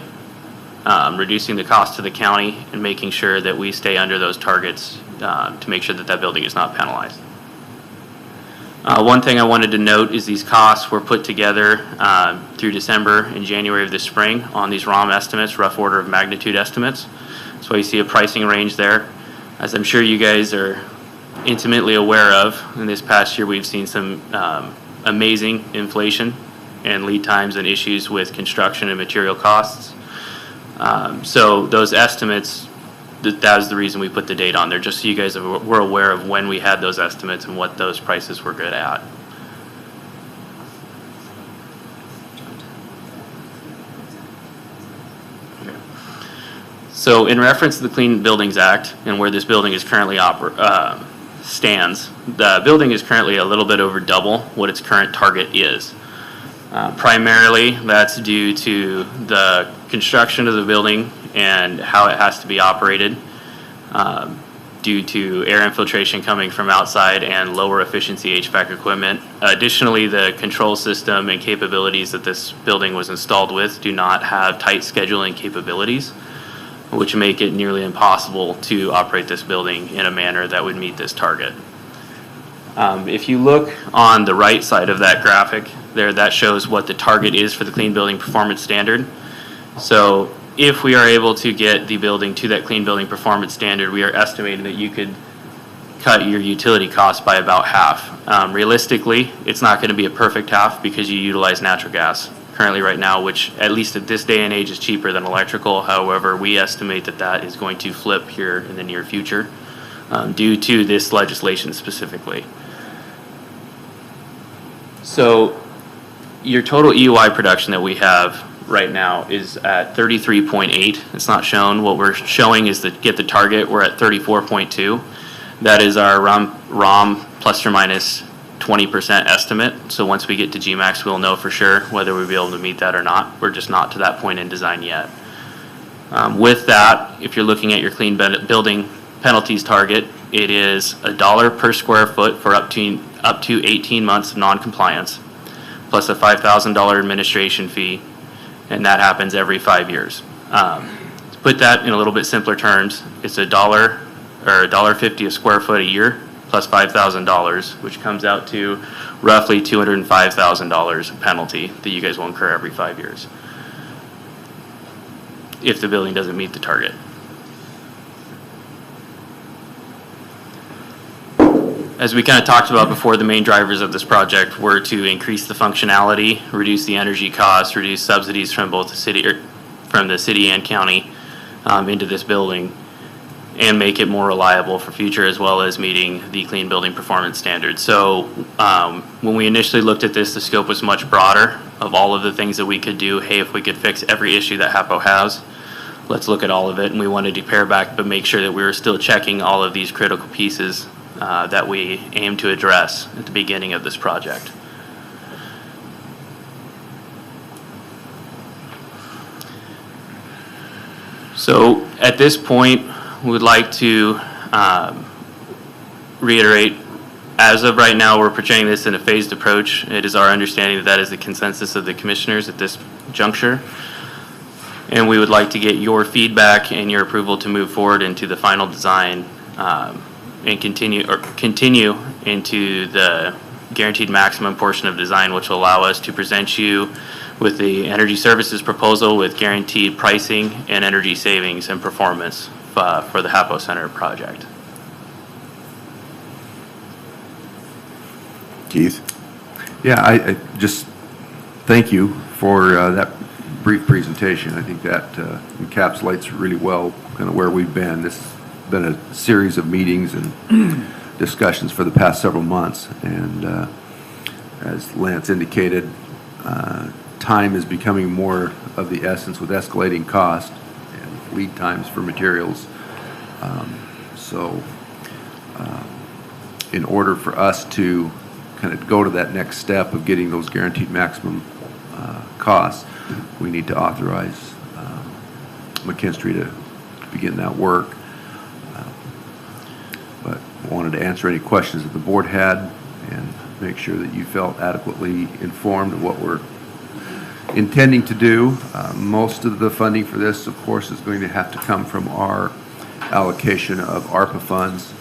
S14: reducing the cost to the county and making sure that we stay under those targets to make sure that that building is not penalized. One thing I wanted to note is these costs were put together through December and January of this spring on these ROM estimates, rough order of magnitude estimates. So you see a pricing range there. As I'm sure you guys are intimately aware of, in this past year we've seen some amazing inflation and lead times and issues with construction and material costs. So those estimates, that was the reason we put the date on there, just so you guys were aware of when we had those estimates and what those prices were good at. So in reference to the Clean Buildings Act and where this building is currently stands, the building is currently a little bit over double what its current target is. Primarily, that's due to the construction of the building and how it has to be operated, due to air infiltration coming from outside and lower efficiency HVAC equipment. Additionally, the control system and capabilities that this building was installed with do not have tight scheduling capabilities, which make it nearly impossible to operate this building in a manner that would meet this target. If you look on the right side of that graphic there, that shows what the target is for the Clean Building Performance Standard. So if we are able to get the building to that Clean Building Performance Standard, we are estimating that you could cut your utility costs by about half. Realistically, it's not going to be a perfect half because you utilize natural gas currently right now, which at least at this day and age is cheaper than electrical. However, we estimate that that is going to flip here in the near future due to this legislation specifically. So your total EUI production that we have right now is at 33.8. It's not shown. What we're showing is to get the target. We're at 34.2. That is our ROM plus or minus 20% estimate. So once we get to GMAX, we'll know for sure whether we'll be able to meet that or not. We're just not to that point in design yet. With that, if you're looking at your clean building penalties target, it is $1 per square foot for up to 18 months of non-compliance, plus a $5,000 administration fee, and that happens every 5 years. To put that in a little bit simpler terms, it's $1 or $1.50 a square foot a year, plus $5,000, which comes out to roughly $205,000 penalty that you guys will incur every 5 years if the building doesn't meet the target. As we kind of talked about before, the main drivers of this project were to increase the functionality, reduce the energy costs, reduce subsidies from both the city and county into this building, and make it more reliable for future, as well as meeting the clean building performance standards. So when we initially looked at this, the scope was much broader of all of the things that we could do. Hey, if we could fix every issue that HAPO has, let's look at all of it. And we wanted to pare back, but make sure that we were still checking all of these critical pieces that we aim to address at the beginning of this project. So at this point, we would like to reiterate, as of right now, we're portraying this in a phased approach. It is our understanding that that is the consensus of the commissioners at this juncture. And we would like to get your feedback and your approval to move forward into the final design and continue into the guaranteed maximum portion of design, which will allow us to present you with the energy services proposal with guaranteed pricing and energy savings and performance for the HAPO Center project.
S2: Keith?
S9: Yeah, I just thank you for that brief presentation. I think that encapsulates really well kind of where we've been. This has been a series of meetings and discussions for the past several months, and as Lance indicated, time is becoming more of the essence with escalating cost and lead times for materials. In order for us to kind of go to that next step of getting those guaranteed maximum costs, we need to authorize McKinstry to begin that work. But I wanted to answer any questions that the board had and make sure that you felt adequately informed of what we're intending to do. Most of the funding for this, of course, is going to have to come from our allocation of ARPA funds.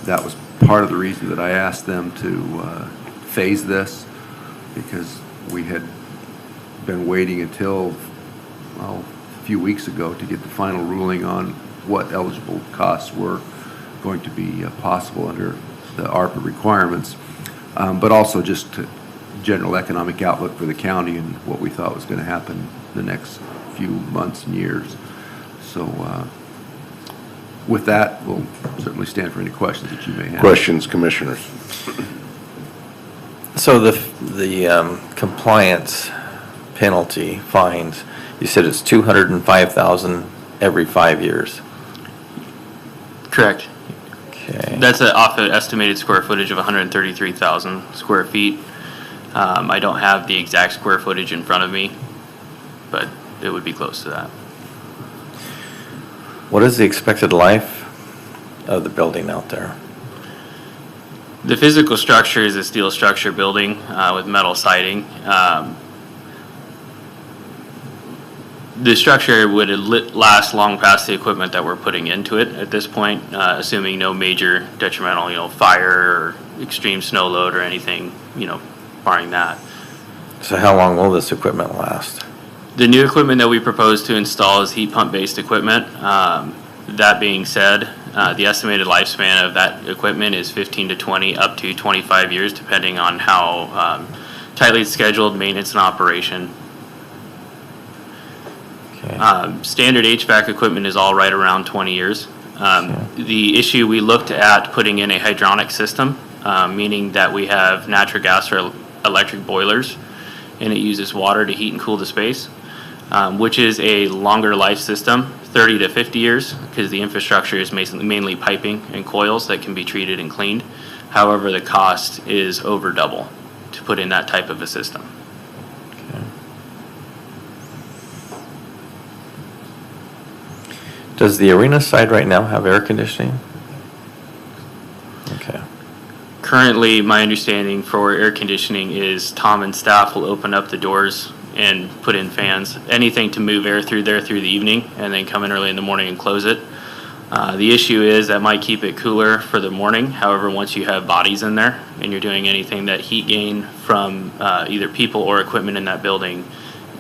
S9: That was part of the reason that I asked them to phase this, because we had been waiting until, well, a few weeks ago to get the final ruling on what eligible costs were going to be possible under the ARPA requirements, but also just to general economic outlook for the county and what we thought was going to happen the next few months and years. So with that, we'll certainly stand for any questions that you may have.
S2: Questions, commissioners?
S5: So the compliance penalty fines, you said it's $205,000 every 5 years.
S14: Correct.
S5: Okay.
S14: That's off an estimated square footage of 133,000 square feet. I don't have the exact square footage in front of me, but it would be close to that.
S5: What is the expected life of the building out there?
S14: The physical structure is a steel structure building with metal siding. The structure would last long past the equipment that we're putting into it at this point, assuming no major detrimental, fire or extreme snow load or anything, barring that.
S5: So how long will this equipment last?
S14: The new equipment that we propose to install is heat pump based equipment. That being said, the estimated lifespan of that equipment is 15 to 20 up to 25 years, depending on how tightly scheduled maintenance and operation. Standard HVAC equipment is all right around 20 years. The issue, we looked at putting in a hydronic system, meaning that we have natural gas or electric boilers, and it uses water to heat and cool the space, which is a longer life system, 30 to 50 years, because the infrastructure is mainly piping and coils that can be treated and cleaned. However, the cost is over double to put in that type of a system.
S5: Does the arena side right now have air conditioning? Okay.
S14: Currently, my understanding for air conditioning is Tom and staff will open up the doors and put in fans, anything to move air through there through the evening, and then come in early in the morning and close it. The issue is that might keep it cooler for the morning. However, once you have bodies in there and you're doing anything that heat gain from either people or equipment in that building,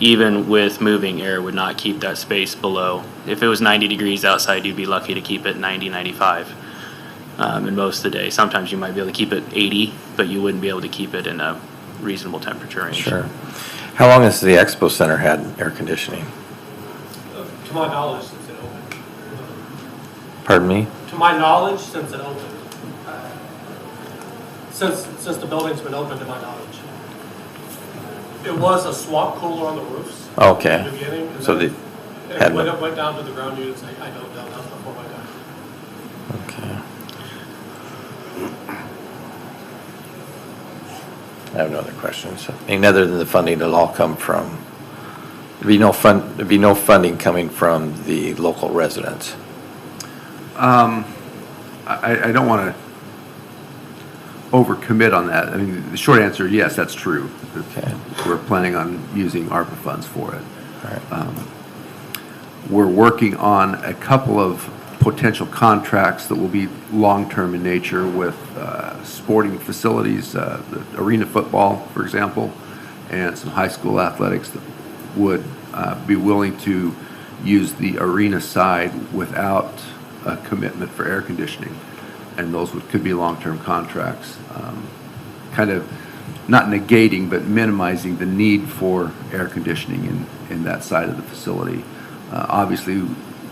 S14: even with moving air would not keep that space below. If it was 90 degrees outside, you'd be lucky to keep it 90, 95 in most of the day. Sometimes you might be able to keep it 80, but you wouldn't be able to keep it in a reasonable temperature range.
S5: Sure. How long has the Expo Center had air conditioning?
S6: To my knowledge, since it opened.
S5: Pardon me?
S6: To my knowledge, since it opened. Since the building's been open, to my knowledge. It was a swap cooler on the roofs.
S5: Okay.
S6: In the beginning. And
S5: So
S6: then
S5: they had
S6: it went down to the ground units. I don't know. That was before my time.
S5: Okay. I have no other questions. I mean, other than the funding, it'll all come from, there'd be no funding coming from the local residents.
S9: I don't want to overcommit on that. I mean, the short answer, yes, that's true.
S5: Okay.
S9: We're planning on using ARPA funds for it.
S5: All right.
S9: We're working on a couple of potential contracts that will be long-term in nature with sporting facilities, the arena football, for example, and some high school athletics that would be willing to use the arena side without a commitment for air conditioning. And those could be long-term contracts, kind of not negating, but minimizing the need for air conditioning in that side of the facility. Obviously,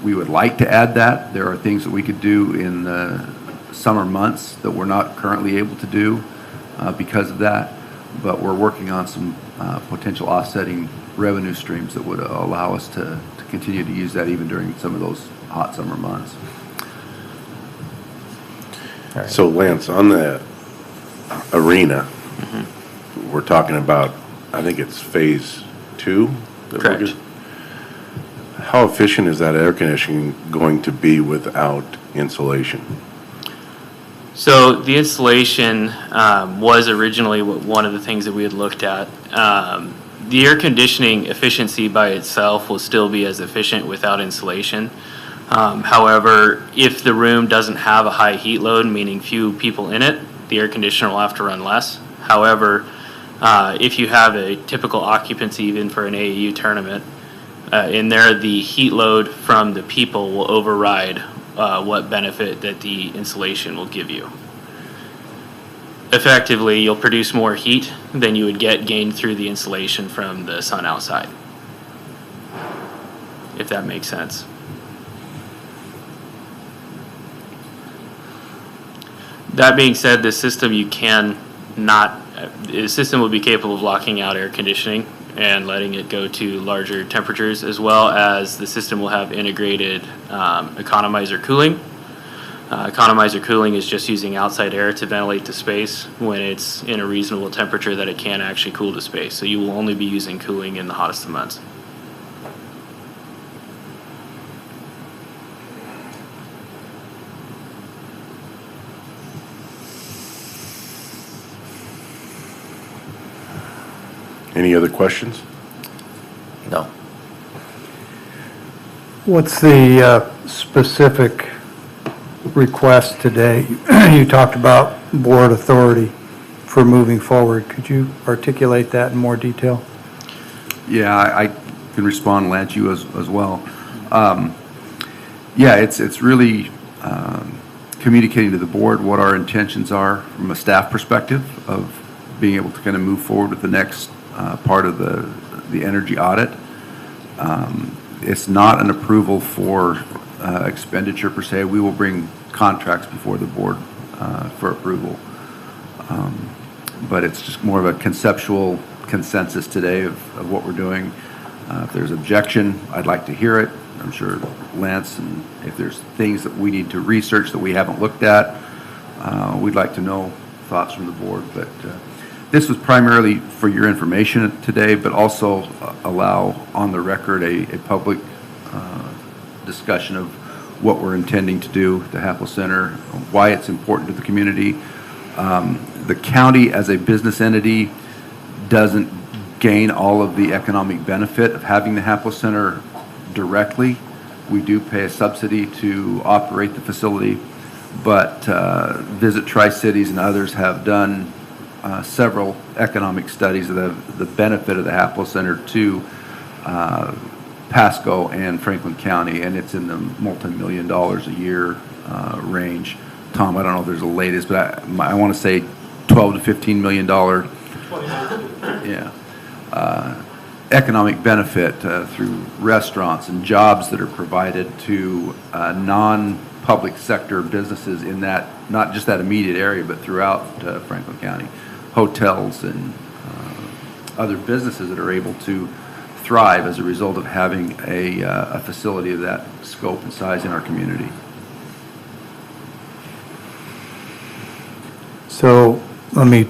S9: we would like to add that. There are things that we could do in the summer months that we're not currently able to do because of that, but we're working on some potential offsetting revenue streams that would allow us to continue to use that even during some of those hot summer months.
S5: Right.
S2: So Lance, on the arena, we're talking about, I think it's phase 2?
S14: Correct.
S2: How efficient is that air conditioning going to be without insulation?
S14: So the installation was originally one of the things that we had looked at. The air conditioning efficiency by itself will still be as efficient without insulation. However, if the room doesn't have a high heat load, meaning few people in it, the air conditioner will have to run less. However, if you have a typical occupancy even for an AAU tournament, in there the heat load from the people will override what benefit that the insulation will give you. Effectively, you'll produce more heat than you would get gained through the insulation from the sun outside, if that makes sense. That being said, the system the system will be capable of locking out air conditioning and letting it go to larger temperatures, as well as the system will have integrated economizer cooling. Economizer cooling is just using outside air to ventilate the space when it's in a reasonable temperature that it can actually cool the space. So you will only be using cooling in the hottest of months.
S2: Any other questions?
S5: No.
S3: What's the specific request today? You talked about board authority for moving forward. Could you articulate that in more detail?
S9: Yeah, I can respond, Lance, you as well. Yeah, it's really communicating to the board what our intentions are from a staff perspective of being able to kind of move forward with the next part of the energy audit. It's not an approval for expenditure per se. We will bring contracts before the board for approval. But it's just more of a conceptual consensus today of what we're doing. If there's objection, I'd like to hear it. I'm sure Lance, and if there's things that we need to research that we haven't looked at, we'd like to know thoughts from the board. But this was primarily for your information today, but also allow on the record a public discussion of what we're intending to do at the Happel Center, why it's important to the community. The county as a business entity doesn't gain all of the economic benefit of having the Happel Center directly. We do pay a subsidy to operate the facility, but Visit Tri-Cities and others have done several economic studies of the benefit of the Happel Center to Pasco and Franklin County, and it's in the multi-million dollars a year range. Tom, I don't know if there's the latest, but I want to say $12 to $15 million economic benefit through restaurants and jobs that are provided to non-public sector businesses in that, not just that immediate area, but throughout Franklin County. Hotels and other businesses that are able to thrive as a result of having a facility of that scope and size in our community.
S3: So let me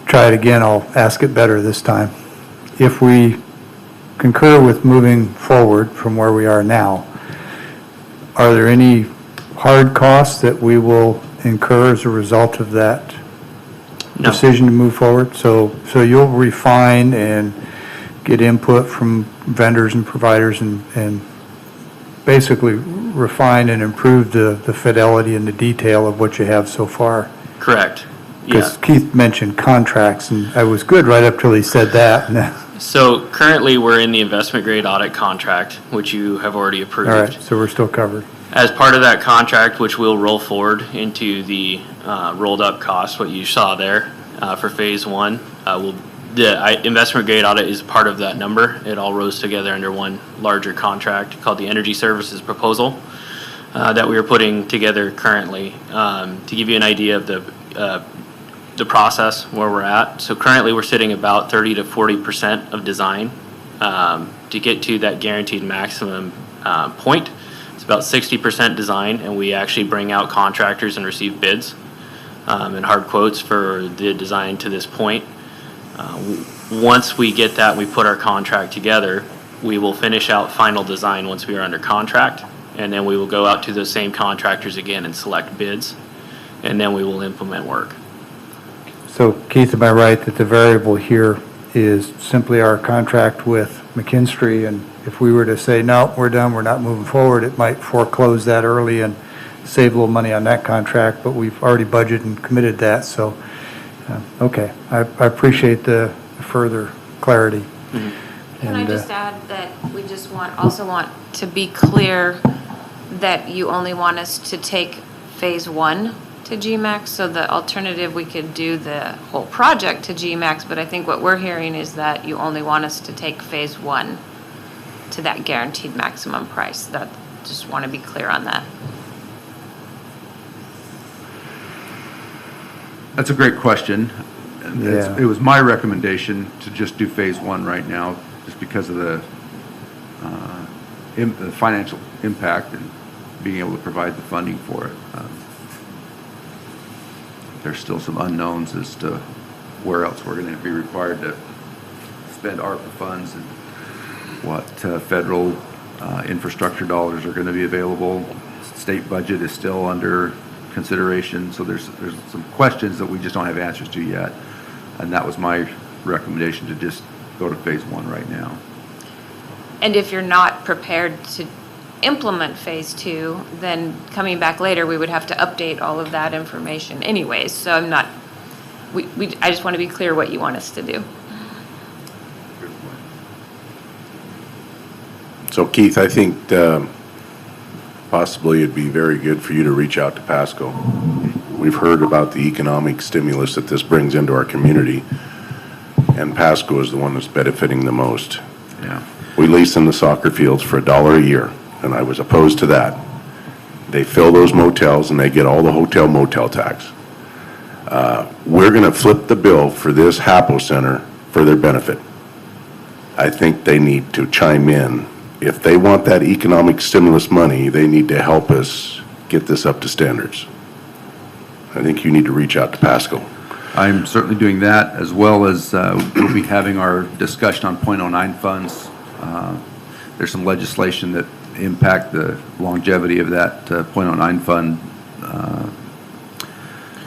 S3: try it again. I'll ask it better this time. If we concur with moving forward from where we are now, are there any hard costs that we will incur as a result of that decision to move forward? So you'll refine and get input from vendors and providers and basically refine and improve the fidelity and the detail of what you have so far.
S14: Correct.
S3: Because Keith mentioned contracts, and I was good right up till he said that.
S14: So currently, we're in the investment grade audit contract, which you have already approved.
S3: All right, so we're still covered.
S14: As part of that contract, which will roll forward into the rolled up cost, what you saw there for phase one, the investment grade audit is part of that number. It all rose together under one larger contract called the Energy Services Proposal that we are putting together currently. To give you an idea of the process where we're at. So currently we're sitting about 30 to 40% of design to get to that guaranteed maximum point. It's about 60% design, and we actually bring out contractors and receive bids and hard quotes for the design to this point. Once we get that, we put our contract together, we will finish out final design once we are under contract, and then we will go out to those same contractors again and select bids, and then we will implement work.
S3: So Keith, am I right that the variable here is simply our contract with McKinstry, and if we were to say, no, we're done, we're not moving forward, it might foreclose that early and save a little money on that contract, but we've already budgeted and committed that, so, okay. I appreciate the further clarity.
S4: Mm-hmm. Can I just add that we just also want to be clear that you only want us to take phase one to GMAX, so the alternative, we could do the whole project to GMAX, but I think what we're hearing is that you only want us to take phase one to that guaranteed maximum price. Just want to be clear on that.
S9: That's a great question.
S3: Yeah.
S9: It was my recommendation to just do phase one right now, just because of the financial impact and being able to provide the funding for it. There's still some unknowns as to where else we're going to be required to spend ARPA funds and what federal infrastructure dollars are going to be available. State budget is still under consideration, so there's some questions that we just don't have answers to yet, and that was my recommendation, to just go to phase one right now.
S4: And if you're not prepared to implement phase two, then coming back later, we would have to update all of that information anyways. So I just want to be clear what you want us to do.
S2: So Keith, I think possibly it'd be very good for you to reach out to Pasco we've heard about the economic stimulus that this brings into our community, and Pasco is the one that's benefiting the most.
S9: Yeah.
S2: We lease in the soccer fields for $1 a year, and I was opposed to that. They fill those motels and they get all the hotel motel tax. We're going to flip the bill for this HAPO center for their benefit. I think they need to chime in. If they want that economic stimulus money, they need to help us get this up to standards. I think you need to reach out to Pasco.
S9: I'm certainly doing that, as well as we'll be having our discussion on .09 funds. There's some legislation that impact the longevity of that .09 fund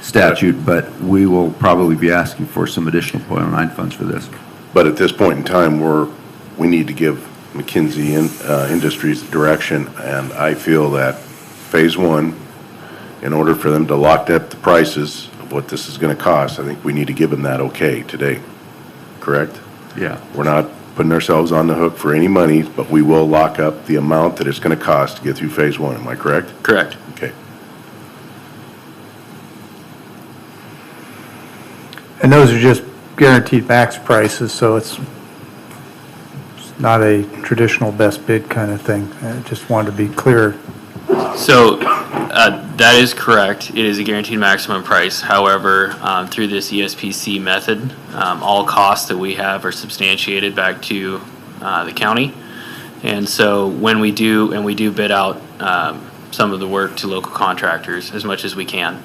S9: statute, but we will probably be asking for some additional .09 funds for this.
S2: But at this point in time, we need to give McKinsey Industries direction, and I feel that phase one, in order for them to lock up the prices of what this is going to cost, I think we need to give them that okay today. Correct?
S9: Yeah.
S2: We're not putting ourselves on the hook for any money, but we will lock up the amount that it's going to cost to get through phase one. Am I correct?
S14: Correct.
S2: Okay.
S3: And those are just guaranteed max prices, so it's not a traditional best bid kind of thing. I just wanted to be clear.
S14: So that is correct. It is a guaranteed maximum price. However, through this ESPC method, all costs that we have are substantiated back to the county. And so when we do bid out some of the work to local contractors as much as we can.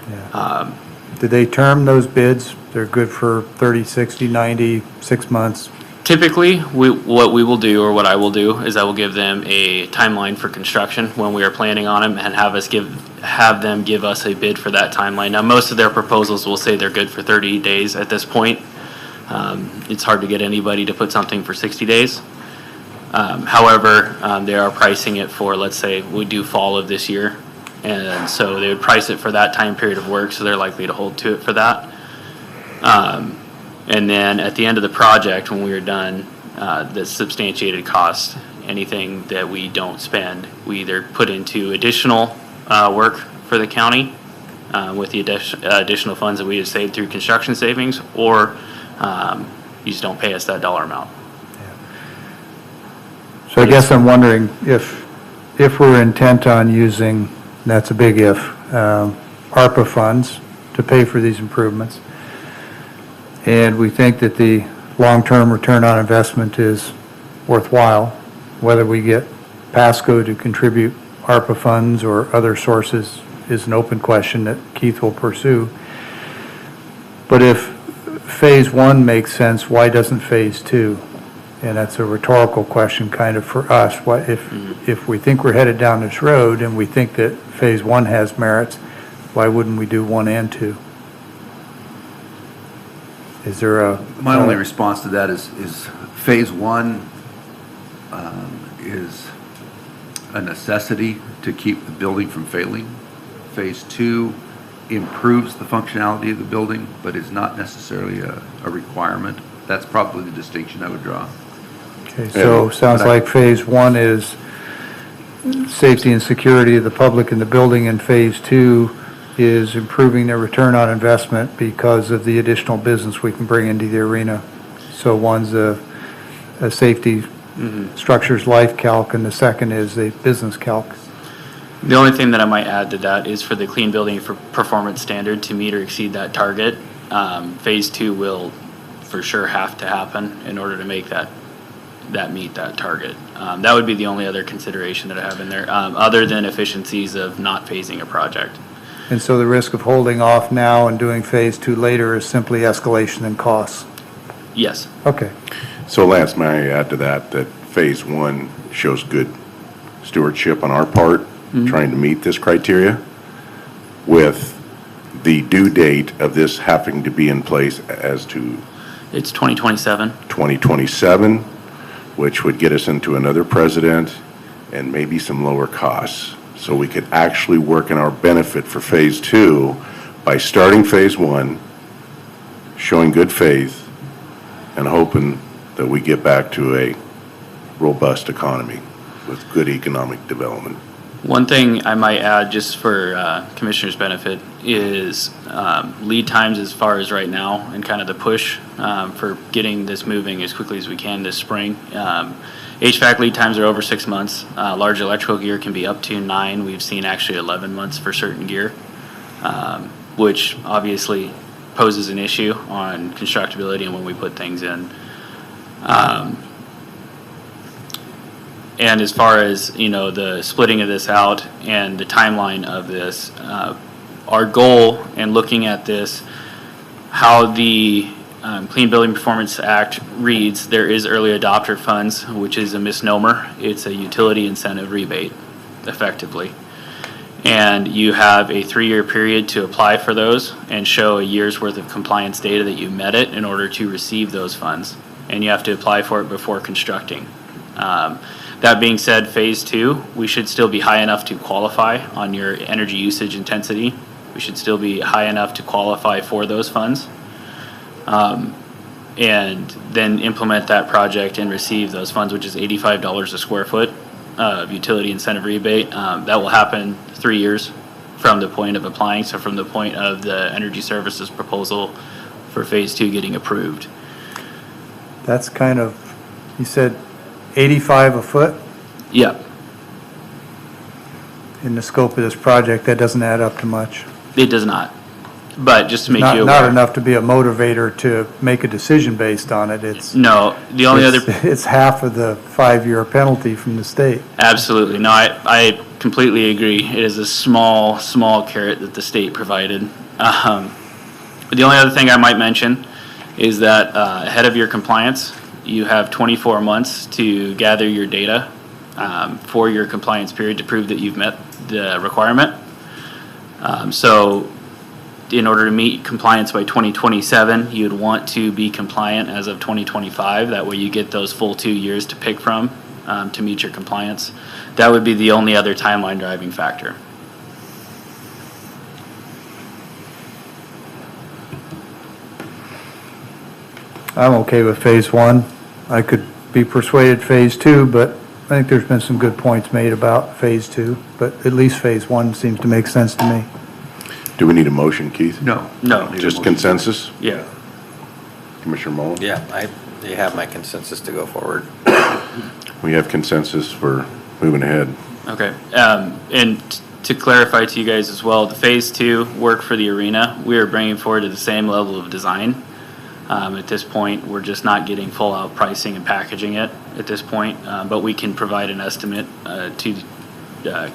S3: Yeah. Did they term those bids? They're good for 30, 60, 90, 6 months?
S14: Typically, what we will do, or what I will do, is I will give them a timeline for construction when we are planning on them, and have them give us a bid for that timeline. Now, most of their proposals will say they're good for 30 days at this point. It's hard to get anybody to put something for 60 days. However, they are pricing it for, let's say, we do fall of this year, and so they would price it for that time period of work, so they're likely to hold to it for that. And then at the end of the project, when we are done, the substantiated cost, anything that we don't spend, we either put into additional work for the county with the additional funds that we have saved through construction savings, or you just don't pay us that dollar amount.
S3: So I guess I'm wondering if we're intent on using, that's a big if, ARPA funds to pay for these improvements, and we think that the long-term return on investment is worthwhile, whether we get Pasco to contribute ARPA funds or other sources is an open question that Keith will pursue. But if phase one makes sense, why doesn't phase two? And that's a rhetorical question kind of for us. What if we think we're headed down this road and we think that phase one has merits, why wouldn't we do one and two? Is there a...
S9: My only response to that is phase one is a necessity to keep the building from failing. Phase two improves the functionality of the building, but is not necessarily a requirement. That's probably the distinction I would draw.
S3: Okay, so sounds like phase one is safety and security of the public in the building, and phase two is improving their return on investment because of the additional business we can bring into the arena. So one's a safety structures life calc, and the second is a business calc.
S14: The only thing that I might add to that is for the clean building for performance standard to meet or exceed that target, phase two will for sure have to happen in order to make that meet that target. That would be the only other consideration that I have in there, other than efficiencies of not phasing a project.
S3: And so the risk of holding off now and doing phase two later is simply escalation in costs?
S14: Yes.
S3: Okay.
S2: So Lance, may I add to that phase one shows good stewardship on our part, trying to meet this criteria, with the due date of this having to be in place as to...
S14: It's 2027.
S2: 2027, which would get us into another president and maybe some lower costs. So we could actually work in our benefit for phase two by starting phase one, showing good faith, and hoping that we get back to a robust economy with good economic development.
S14: One thing I might add, just for Commissioner's benefit, is lead times as far as right now and kind of the push for getting this moving as quickly as we can this spring. HVAC lead times are over 6 months. Large electrical gear can be up to 9. We've seen actually 11 months for certain gear, which obviously poses an issue on constructability and when we put things in. And as far as, you know, the splitting of this out and the timeline of this, our goal in looking at this, how the Clean Building Performance Act reads, there is early adopter funds, which is a misnomer. It's a utility incentive rebate, effectively. And you have a 3-year period to apply for those and show a year's worth of compliance data that you met it in order to receive those funds. And you have to apply for it before constructing. That being said, phase 2, we should still be high enough to qualify on your energy usage intensity. We should still be high enough to qualify for those funds. And then implement that project and receive those funds, which is $85 a square foot of utility incentive rebate. That will happen 3 years from the point of applying, so from the point of the energy services proposal for phase 2 getting approved.
S3: That's kind of, you said 85 a foot?
S14: Yep.
S3: In the scope of this project, that doesn't add up to much.
S14: It does not. But just to make you aware.
S3: Not enough to be a motivator to make a decision based on it.
S14: No, the only other.
S3: It's half of the 5-year penalty from the state.
S14: Absolutely. No, I completely agree. It is a small carrot that the state provided. The only other thing I might mention is that ahead of your compliance, you have 24 months to gather your data for your compliance period to prove that you've met the requirement. So in order to meet compliance by 2027, you'd want to be compliant as of 2025. That way you get those full 2 years to pick from to meet your compliance. That would be the only other timeline driving factor.
S3: I'm okay with phase 1. I could be persuaded phase 2, but I think there's been some good points made about phase 2, but at least phase 1 seems to make sense to me.
S2: Do we need a motion, Keith?
S14: No.
S2: Just consensus?
S14: Yeah.
S2: Commissioner Mullen?
S5: Yeah, they have my consensus to go forward.
S2: We have consensus for moving ahead.
S14: Okay. And to clarify to you guys as well, the phase 2 work for the arena, we are bringing forward to the same level of design. At this point, we're just not getting full out pricing and packaging it at this point, but we can provide an estimate to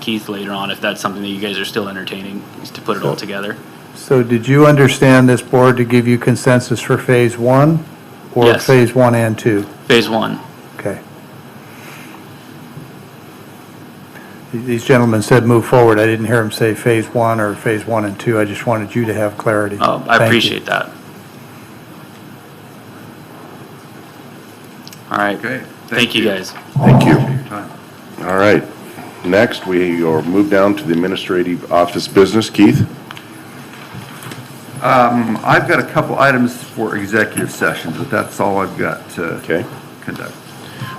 S14: Keith later on if that's something that you guys are still entertaining, is to put it all together.
S3: So did you understand this board to give you consensus for phase 1 or
S14: Yes.
S3: phase 1 and 2?
S14: Phase 1.
S3: Okay. These gentlemen said move forward. I didn't hear them say phase 1 or phase 1 and 2. I just wanted you to have clarity.
S14: Oh, I appreciate that. All right.
S9: Okay.
S14: Thank you guys.
S2: Thank you.
S9: Your time.
S2: All right. Next, we are moved down to the administrative office business. Keith?
S9: I've got a couple items for executive sessions, but that's all I've got to
S2: Okay.
S9: conduct.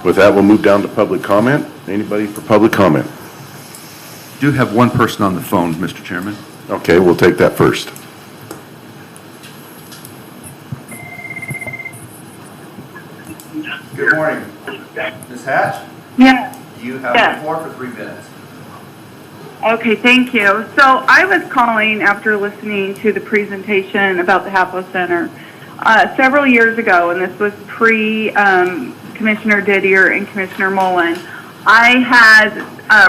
S2: With that, we'll move down to public comment. Anybody for public comment?
S9: Do have one person on the phone, Mr. Chairman.
S2: Okay, we'll take that first.
S15: Good morning. Ms. Hatch,
S7: Yeah,
S15: you have
S7: Yes.
S15: the floor for 3 minutes.
S7: okay, thank you. So I was calling after listening to the presentation about the HAPO Center several years ago, and this was pre-Commissioner Didier and Commissioner Mullen. I had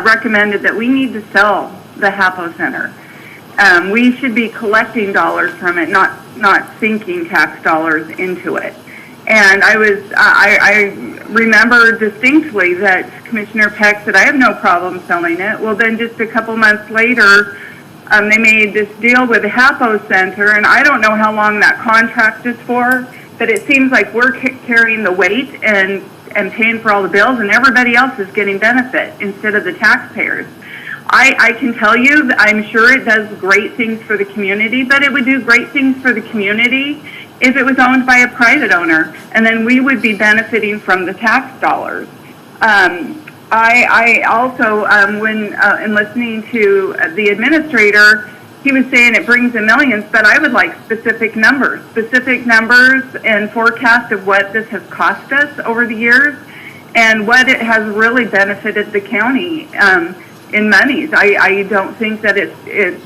S7: recommended that we need to sell the HAPO Center. We should be collecting dollars from it, not sinking tax dollars into it. And I remember distinctly that Commissioner Peck said, I have no problem selling it. Well, then just a couple months later, they made this deal with the HAPO Center, and I don't know how long that contract is for, but it seems like we're carrying the weight and paying for all the bills, and everybody else is getting benefit instead of the taxpayers. I can tell you that I'm sure it does great things for the community, but it would do great things for the community if it was owned by a private owner, and then we would be benefiting from the tax dollars. I also, when, in listening to the administrator, he was saying it brings in millions, but I would like specific numbers and forecast of what this has cost us over the years and what it has really benefited the county in monies. I don't think that it's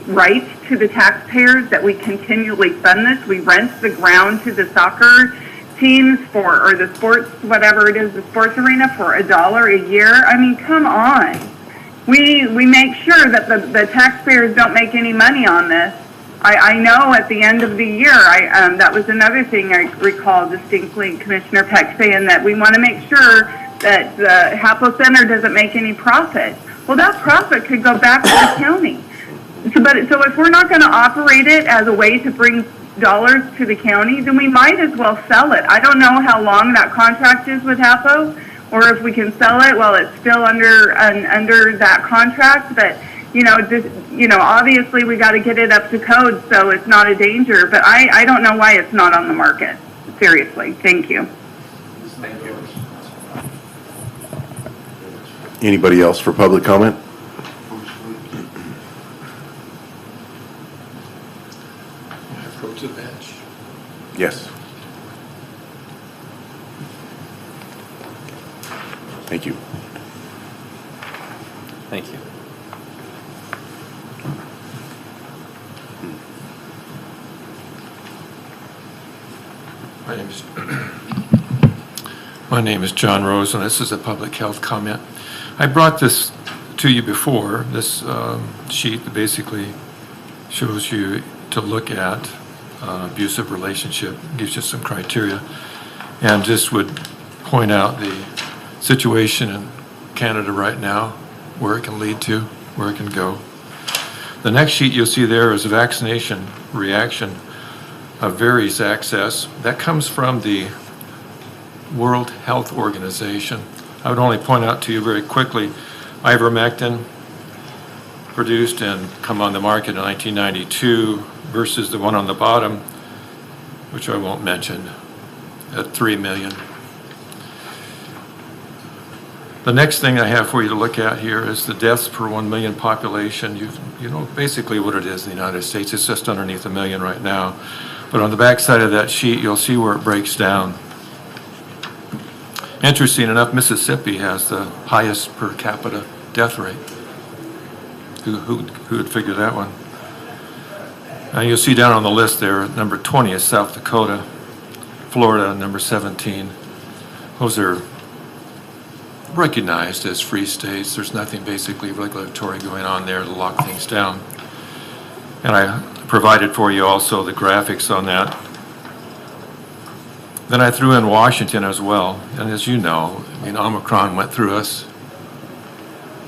S7: right to the taxpayers that we continually fund this. We rent the ground to the soccer teams or the sports, whatever it is, the sports arena for $1 a year. I mean, come on. We make sure that the taxpayers don't make any money on this. I know at the end of the year, that was another thing I recall distinctly, Commissioner Peck saying that we want to make sure that the Hapo Center doesn't make any profit. Well, that profit could go back to the county. So if we're not going to operate it as a way to bring dollars to the county, then we might as well sell it. I don't know how long that contract is with Hapo, or if we can sell it while it's still under that contract. But obviously we got to get it up to code so it's not a danger. But I don't know why it's not on the market. Seriously, thank you.
S15: Thank you.
S2: Anybody else for public comment?
S11: Approach the bench.
S2: Yes. Thank you.
S5: Thank you.
S11: My name is John Rose, and this is a public health comment. I brought this to you before, this sheet that basically shows you to look at abusive relationship, gives you some criteria, and just would point out the situation in Canada right now, where it can lead to, where it can go. The next sheet you'll see there is a vaccination reaction of varies access. That comes from the World Health Organization. I would only point out to you very quickly, ivermectin produced and come on the market in 1992 versus the one on the bottom, which I won't mention, at 3 million. The next thing I have for you to look at here is the deaths per 1 million population. You know basically what it is in the United States. It's just underneath 1 million right now. But on the back side of that sheet, you'll see where it breaks down. Interesting enough, Mississippi has the highest per capita death rate. Who would figure that one? And you'll see down on the list there, number 20 is South Dakota, Florida, number 17. Those are recognized as free states. There's nothing basically regulatory going on there to lock things down. And I provided for you also the graphics on that. Then I threw in Washington as well. And as you know, I mean, Omicron went through us.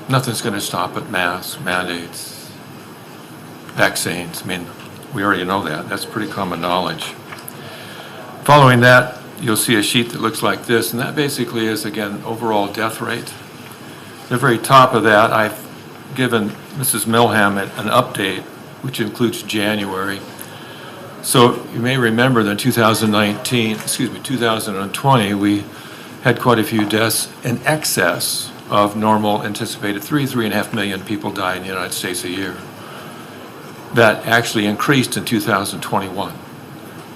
S11: Nothing's going to stop it. Masks, mandates, vaccines. I mean, we already know that. That's pretty common knowledge. Following that, you'll see a sheet that looks like this, and that basically is, again, overall death rate. At the very top of that, I've given Mrs. Milham an update, which includes January. So you may remember that in 2020, we had quite a few deaths in excess of normal anticipated. 3.5 million people die in the United States a year. That actually increased in 2021.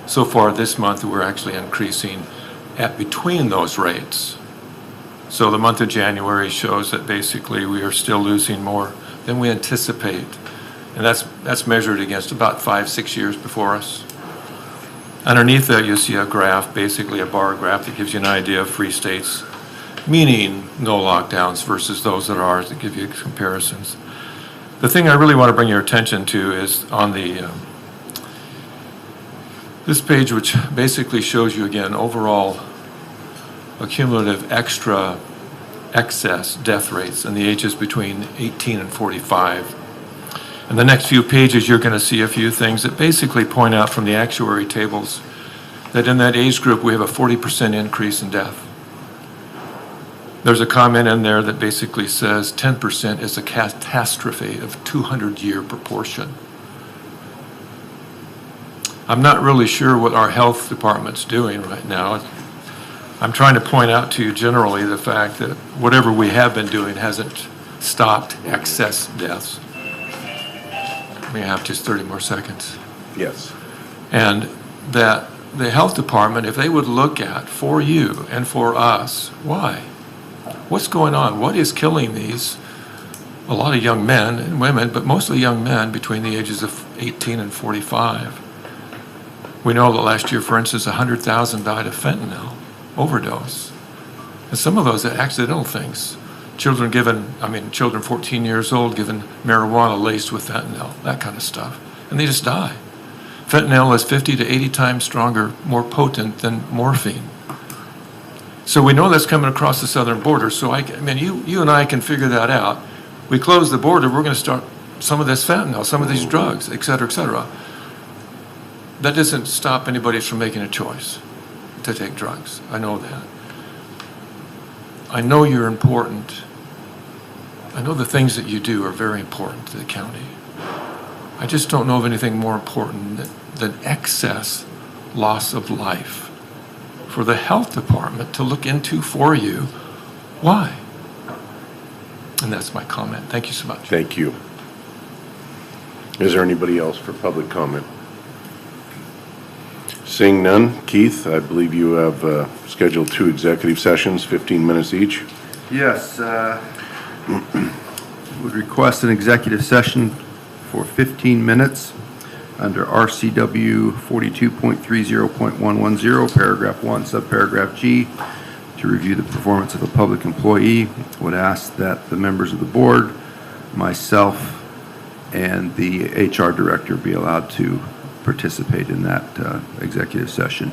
S11: So far this month, we're actually increasing at between those rates. So the month of January shows that basically we are still losing more than we anticipate. And that's measured against about 5-6 years before us. Underneath that, you'll see a graph, basically a bar graph that gives you an idea of free states, meaning no lockdowns versus those that are, to give you comparisons. The thing I really want to bring your attention to is on the this page, which basically shows you again overall accumulative extra excess death rates in the ages between 18 and 45. In the next few pages, you're going to see a few things that basically point out from the actuary tables that in that age group, we have a 40% increase in death. There's a comment in there that basically says 10% is a catastrophe of 200-year proportion. I'm not really sure what our health department's doing right now. I'm trying to point out to you generally the fact that whatever we have been doing hasn't stopped excess deaths. We have just 30 more seconds.
S2: Yes.
S11: And that the health department, if they would look at, for you and for us, why? What's going on? What is killing these, a lot of young men and women, but mostly young men between the ages of 18 and 45? We know that last year, for instance, 100,000 died of fentanyl overdose. And some of those are accidental things. Children 14 years old given marijuana laced with fentanyl, that kind of stuff. And they just die. Fentanyl is 50 to 80 times stronger, more potent than morphine. So we know that's coming across the southern border. So you and I can figure that out. We close the border, we're going to start some of this fentanyl, some of these drugs, et cetera, et cetera. That doesn't stop anybody from making a choice to take drugs. I know that. I know you're important. I know the things that you do are very important to the county. I just don't know of anything more important than excess loss of life for the health department to look into for you. Why? And that's my comment. Thank you so much.
S2: Thank you. Is there anybody else for public comment? Seeing none, Keith, I believe you have scheduled 2 executive sessions, 15 minutes each.
S9: Yes, would request an executive session for 15 minutes under RCW 42.30.110, paragraph 1, subparagraph G, to review the performance of a public employee. Would ask that the members of the board, myself, and the HR director be allowed to participate in that executive session.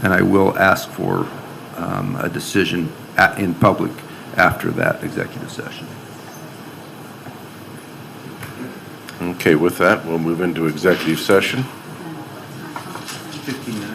S9: And I will ask for a decision in public after that executive session.
S2: Okay, with that, we'll move into executive session.
S9: 15 minutes.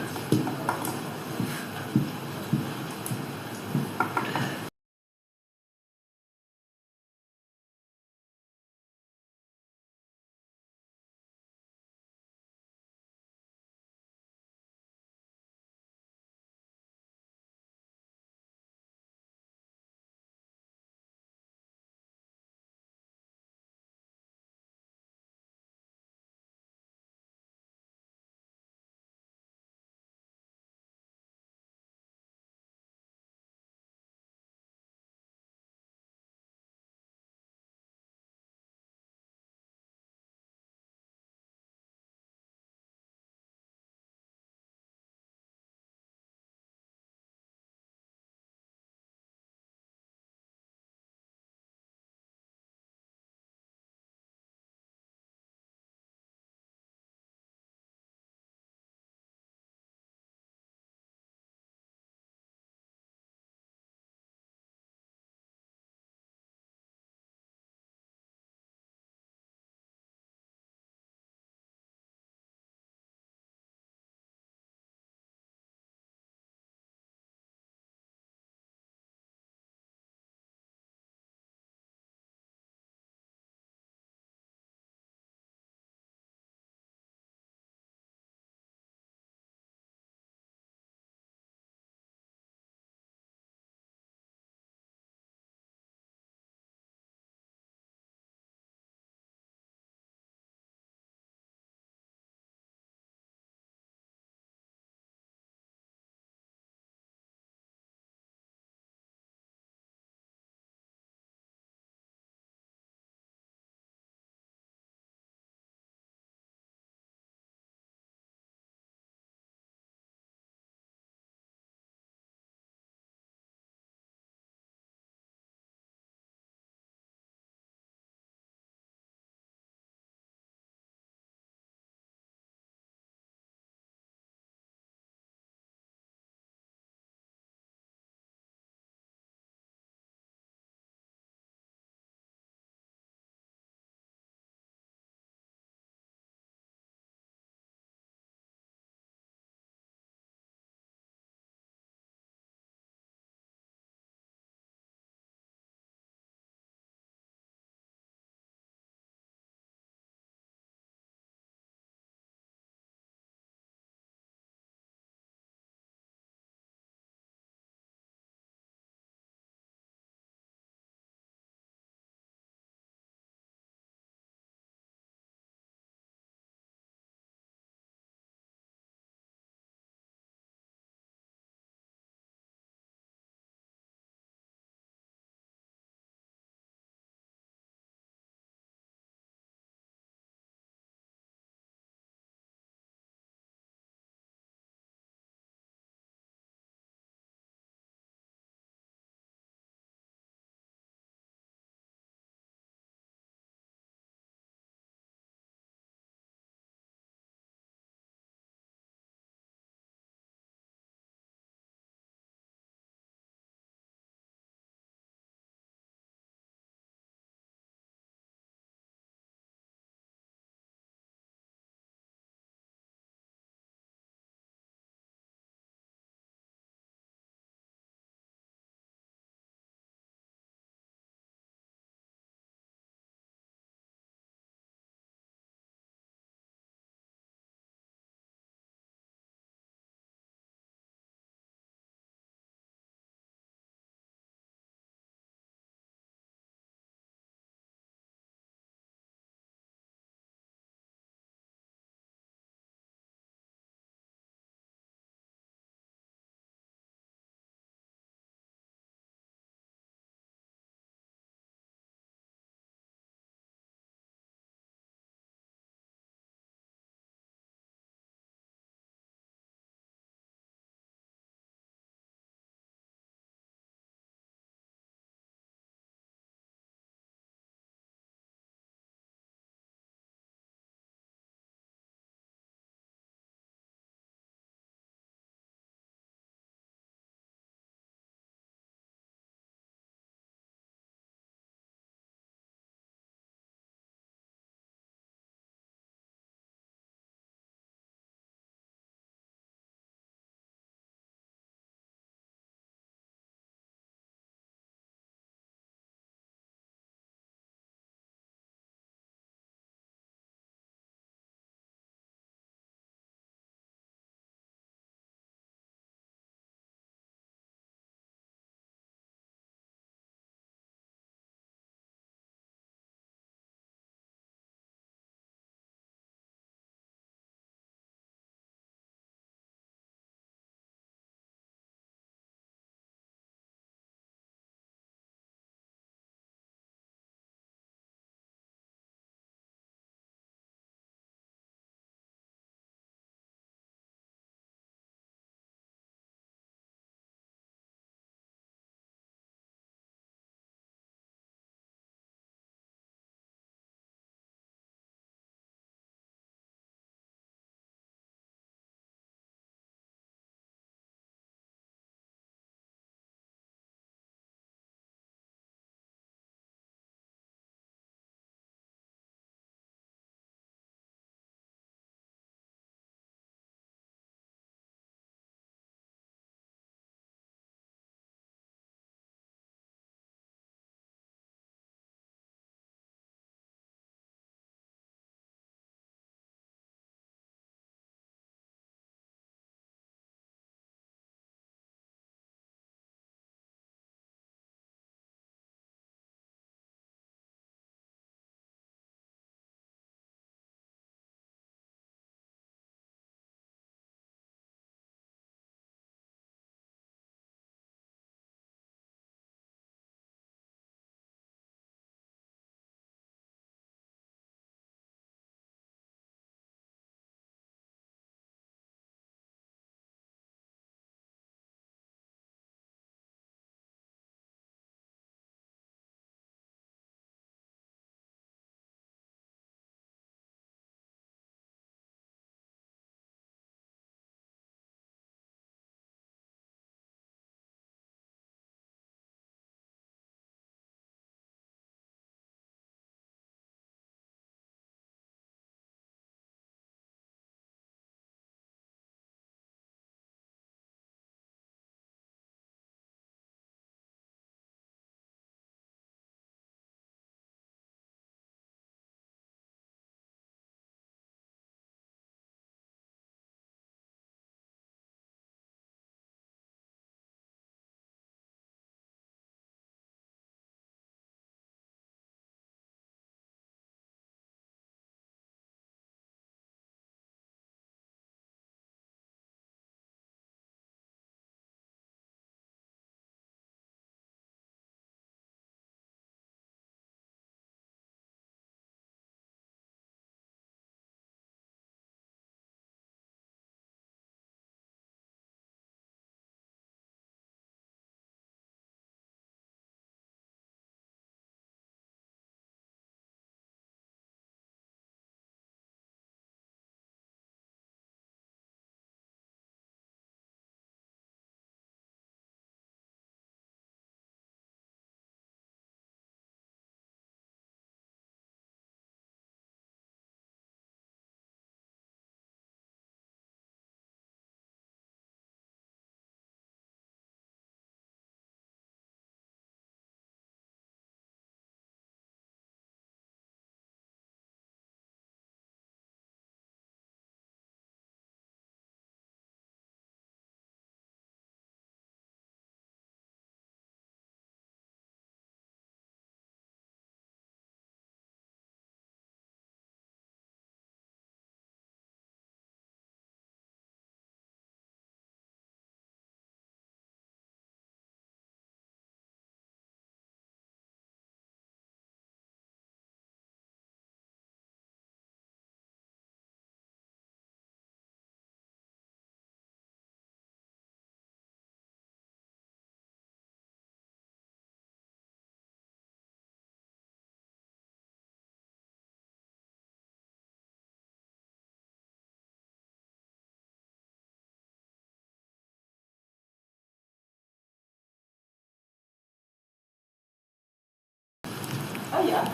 S4: yeah.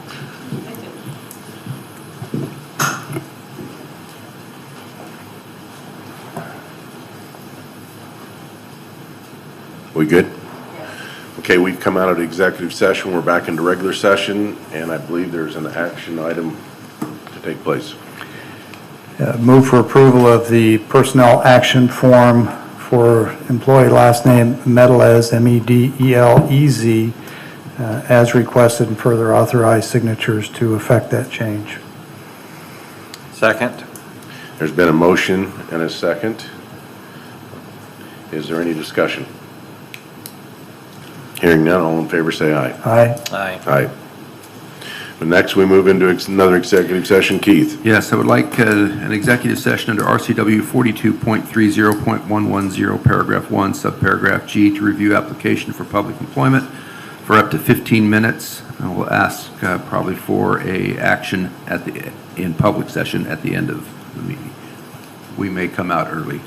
S2: We good? Okay, we've come out of executive session, we're back into regular session, and I believe there's an action item to take place.
S3: Move for approval of the personnel action form for employee last name Medelez, Medelez, as requested, and further authorize signatures to effect that change.
S5: Second.
S2: There's been a motion and a second. Is there any discussion? Hearing none, all in favor say aye.
S3: Aye.
S5: Aye.
S2: Aye. But next, we move into another executive session. Keith?
S9: Yes, I would like an executive session under RCW 42.30.110, paragraph 1, subparagraph G, to review application for public employment for up to 15 minutes. I will ask probably for a action in public session at the end of the meeting. We may come out early.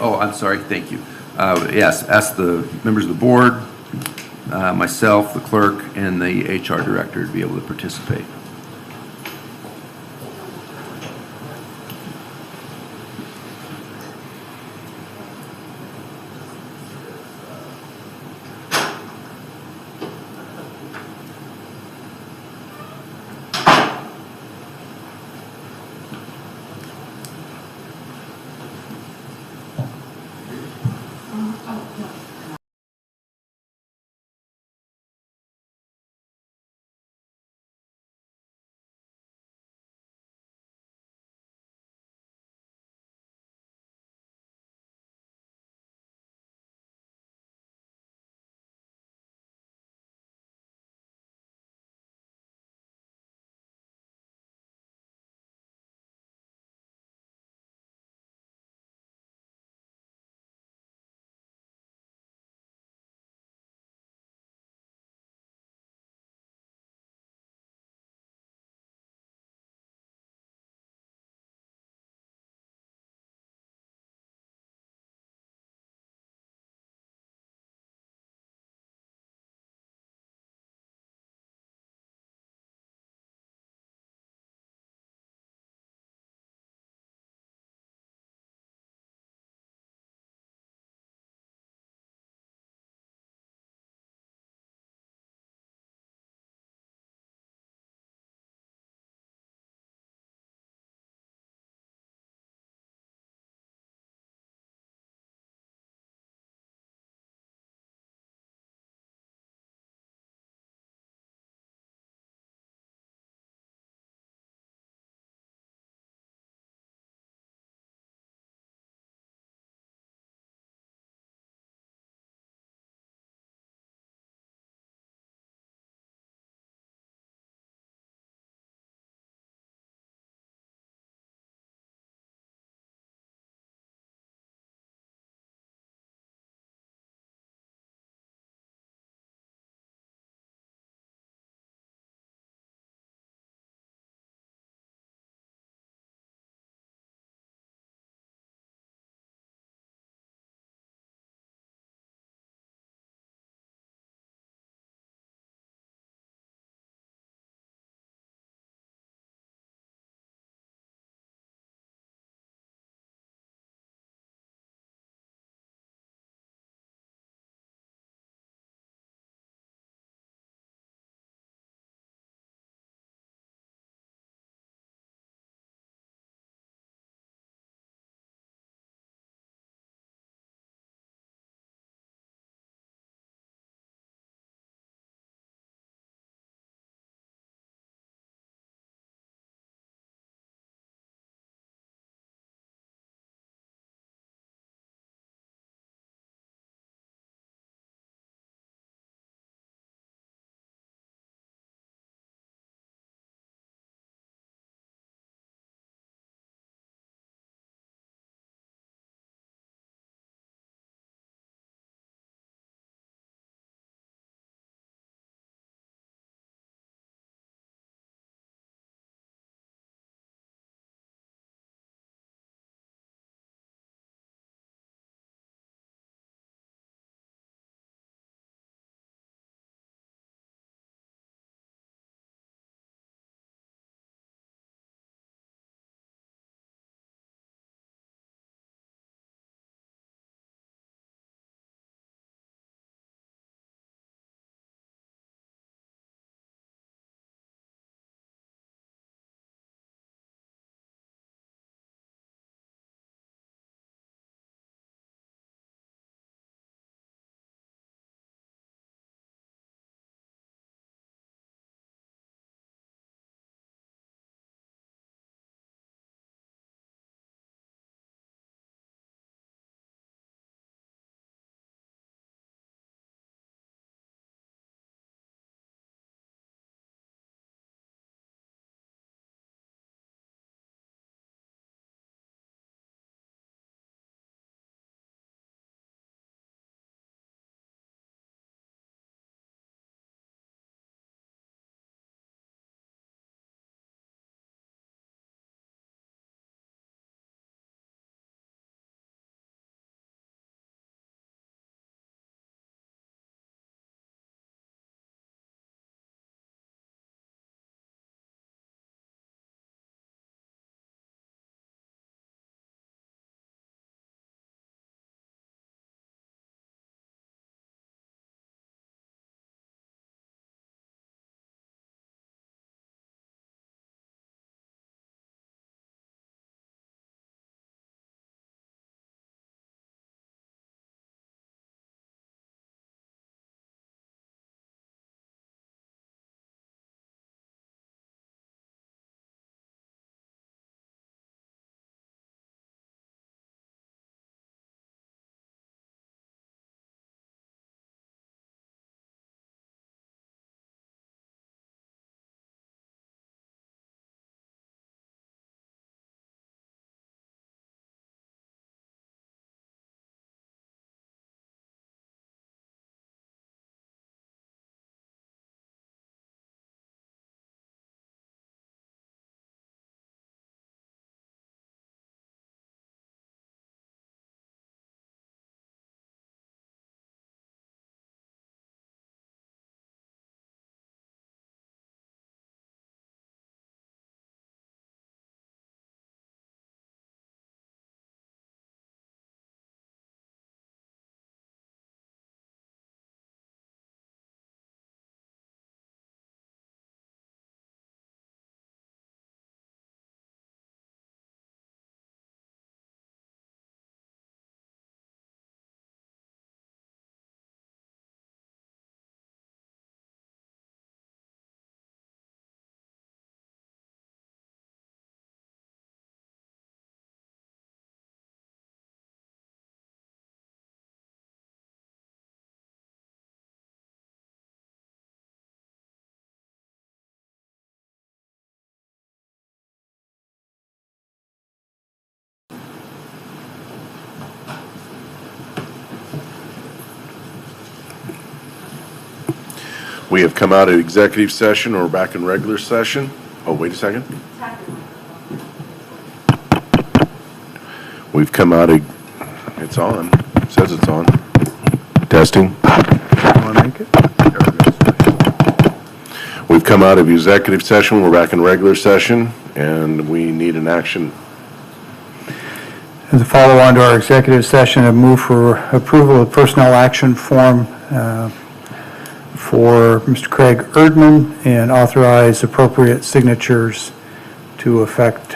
S9: Oh, I'm sorry, thank you. Yes, ask the members of the board, myself, the clerk, and the HR director to be able to participate.
S2: We have come out of executive session, or back in regular session. Oh, wait a second. We've come out of, it's on, it says it's on. Testing.
S3: Want to make it?
S2: We've come out of executive session, we're back in regular session, and we need an action.
S3: As a follow-on to our executive session, I move for approval of personnel action form for Mr. Craig Erdman and authorize appropriate signatures to affect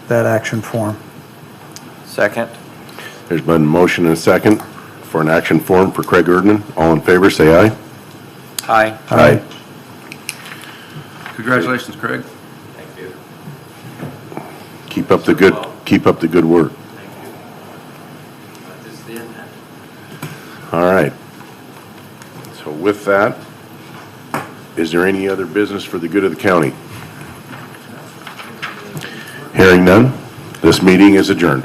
S3: that action form.
S5: Second.
S2: There's been a motion and a second for an action form for Craig Erdman. All in favor, say aye.
S5: Aye.
S2: Aye.
S9: Congratulations, Craig.
S15: Thank you.
S2: Keep up the good work.
S15: This is the end.
S2: All right. So with that, is there any other business for the good of the county? Hearing none, this meeting is adjourned.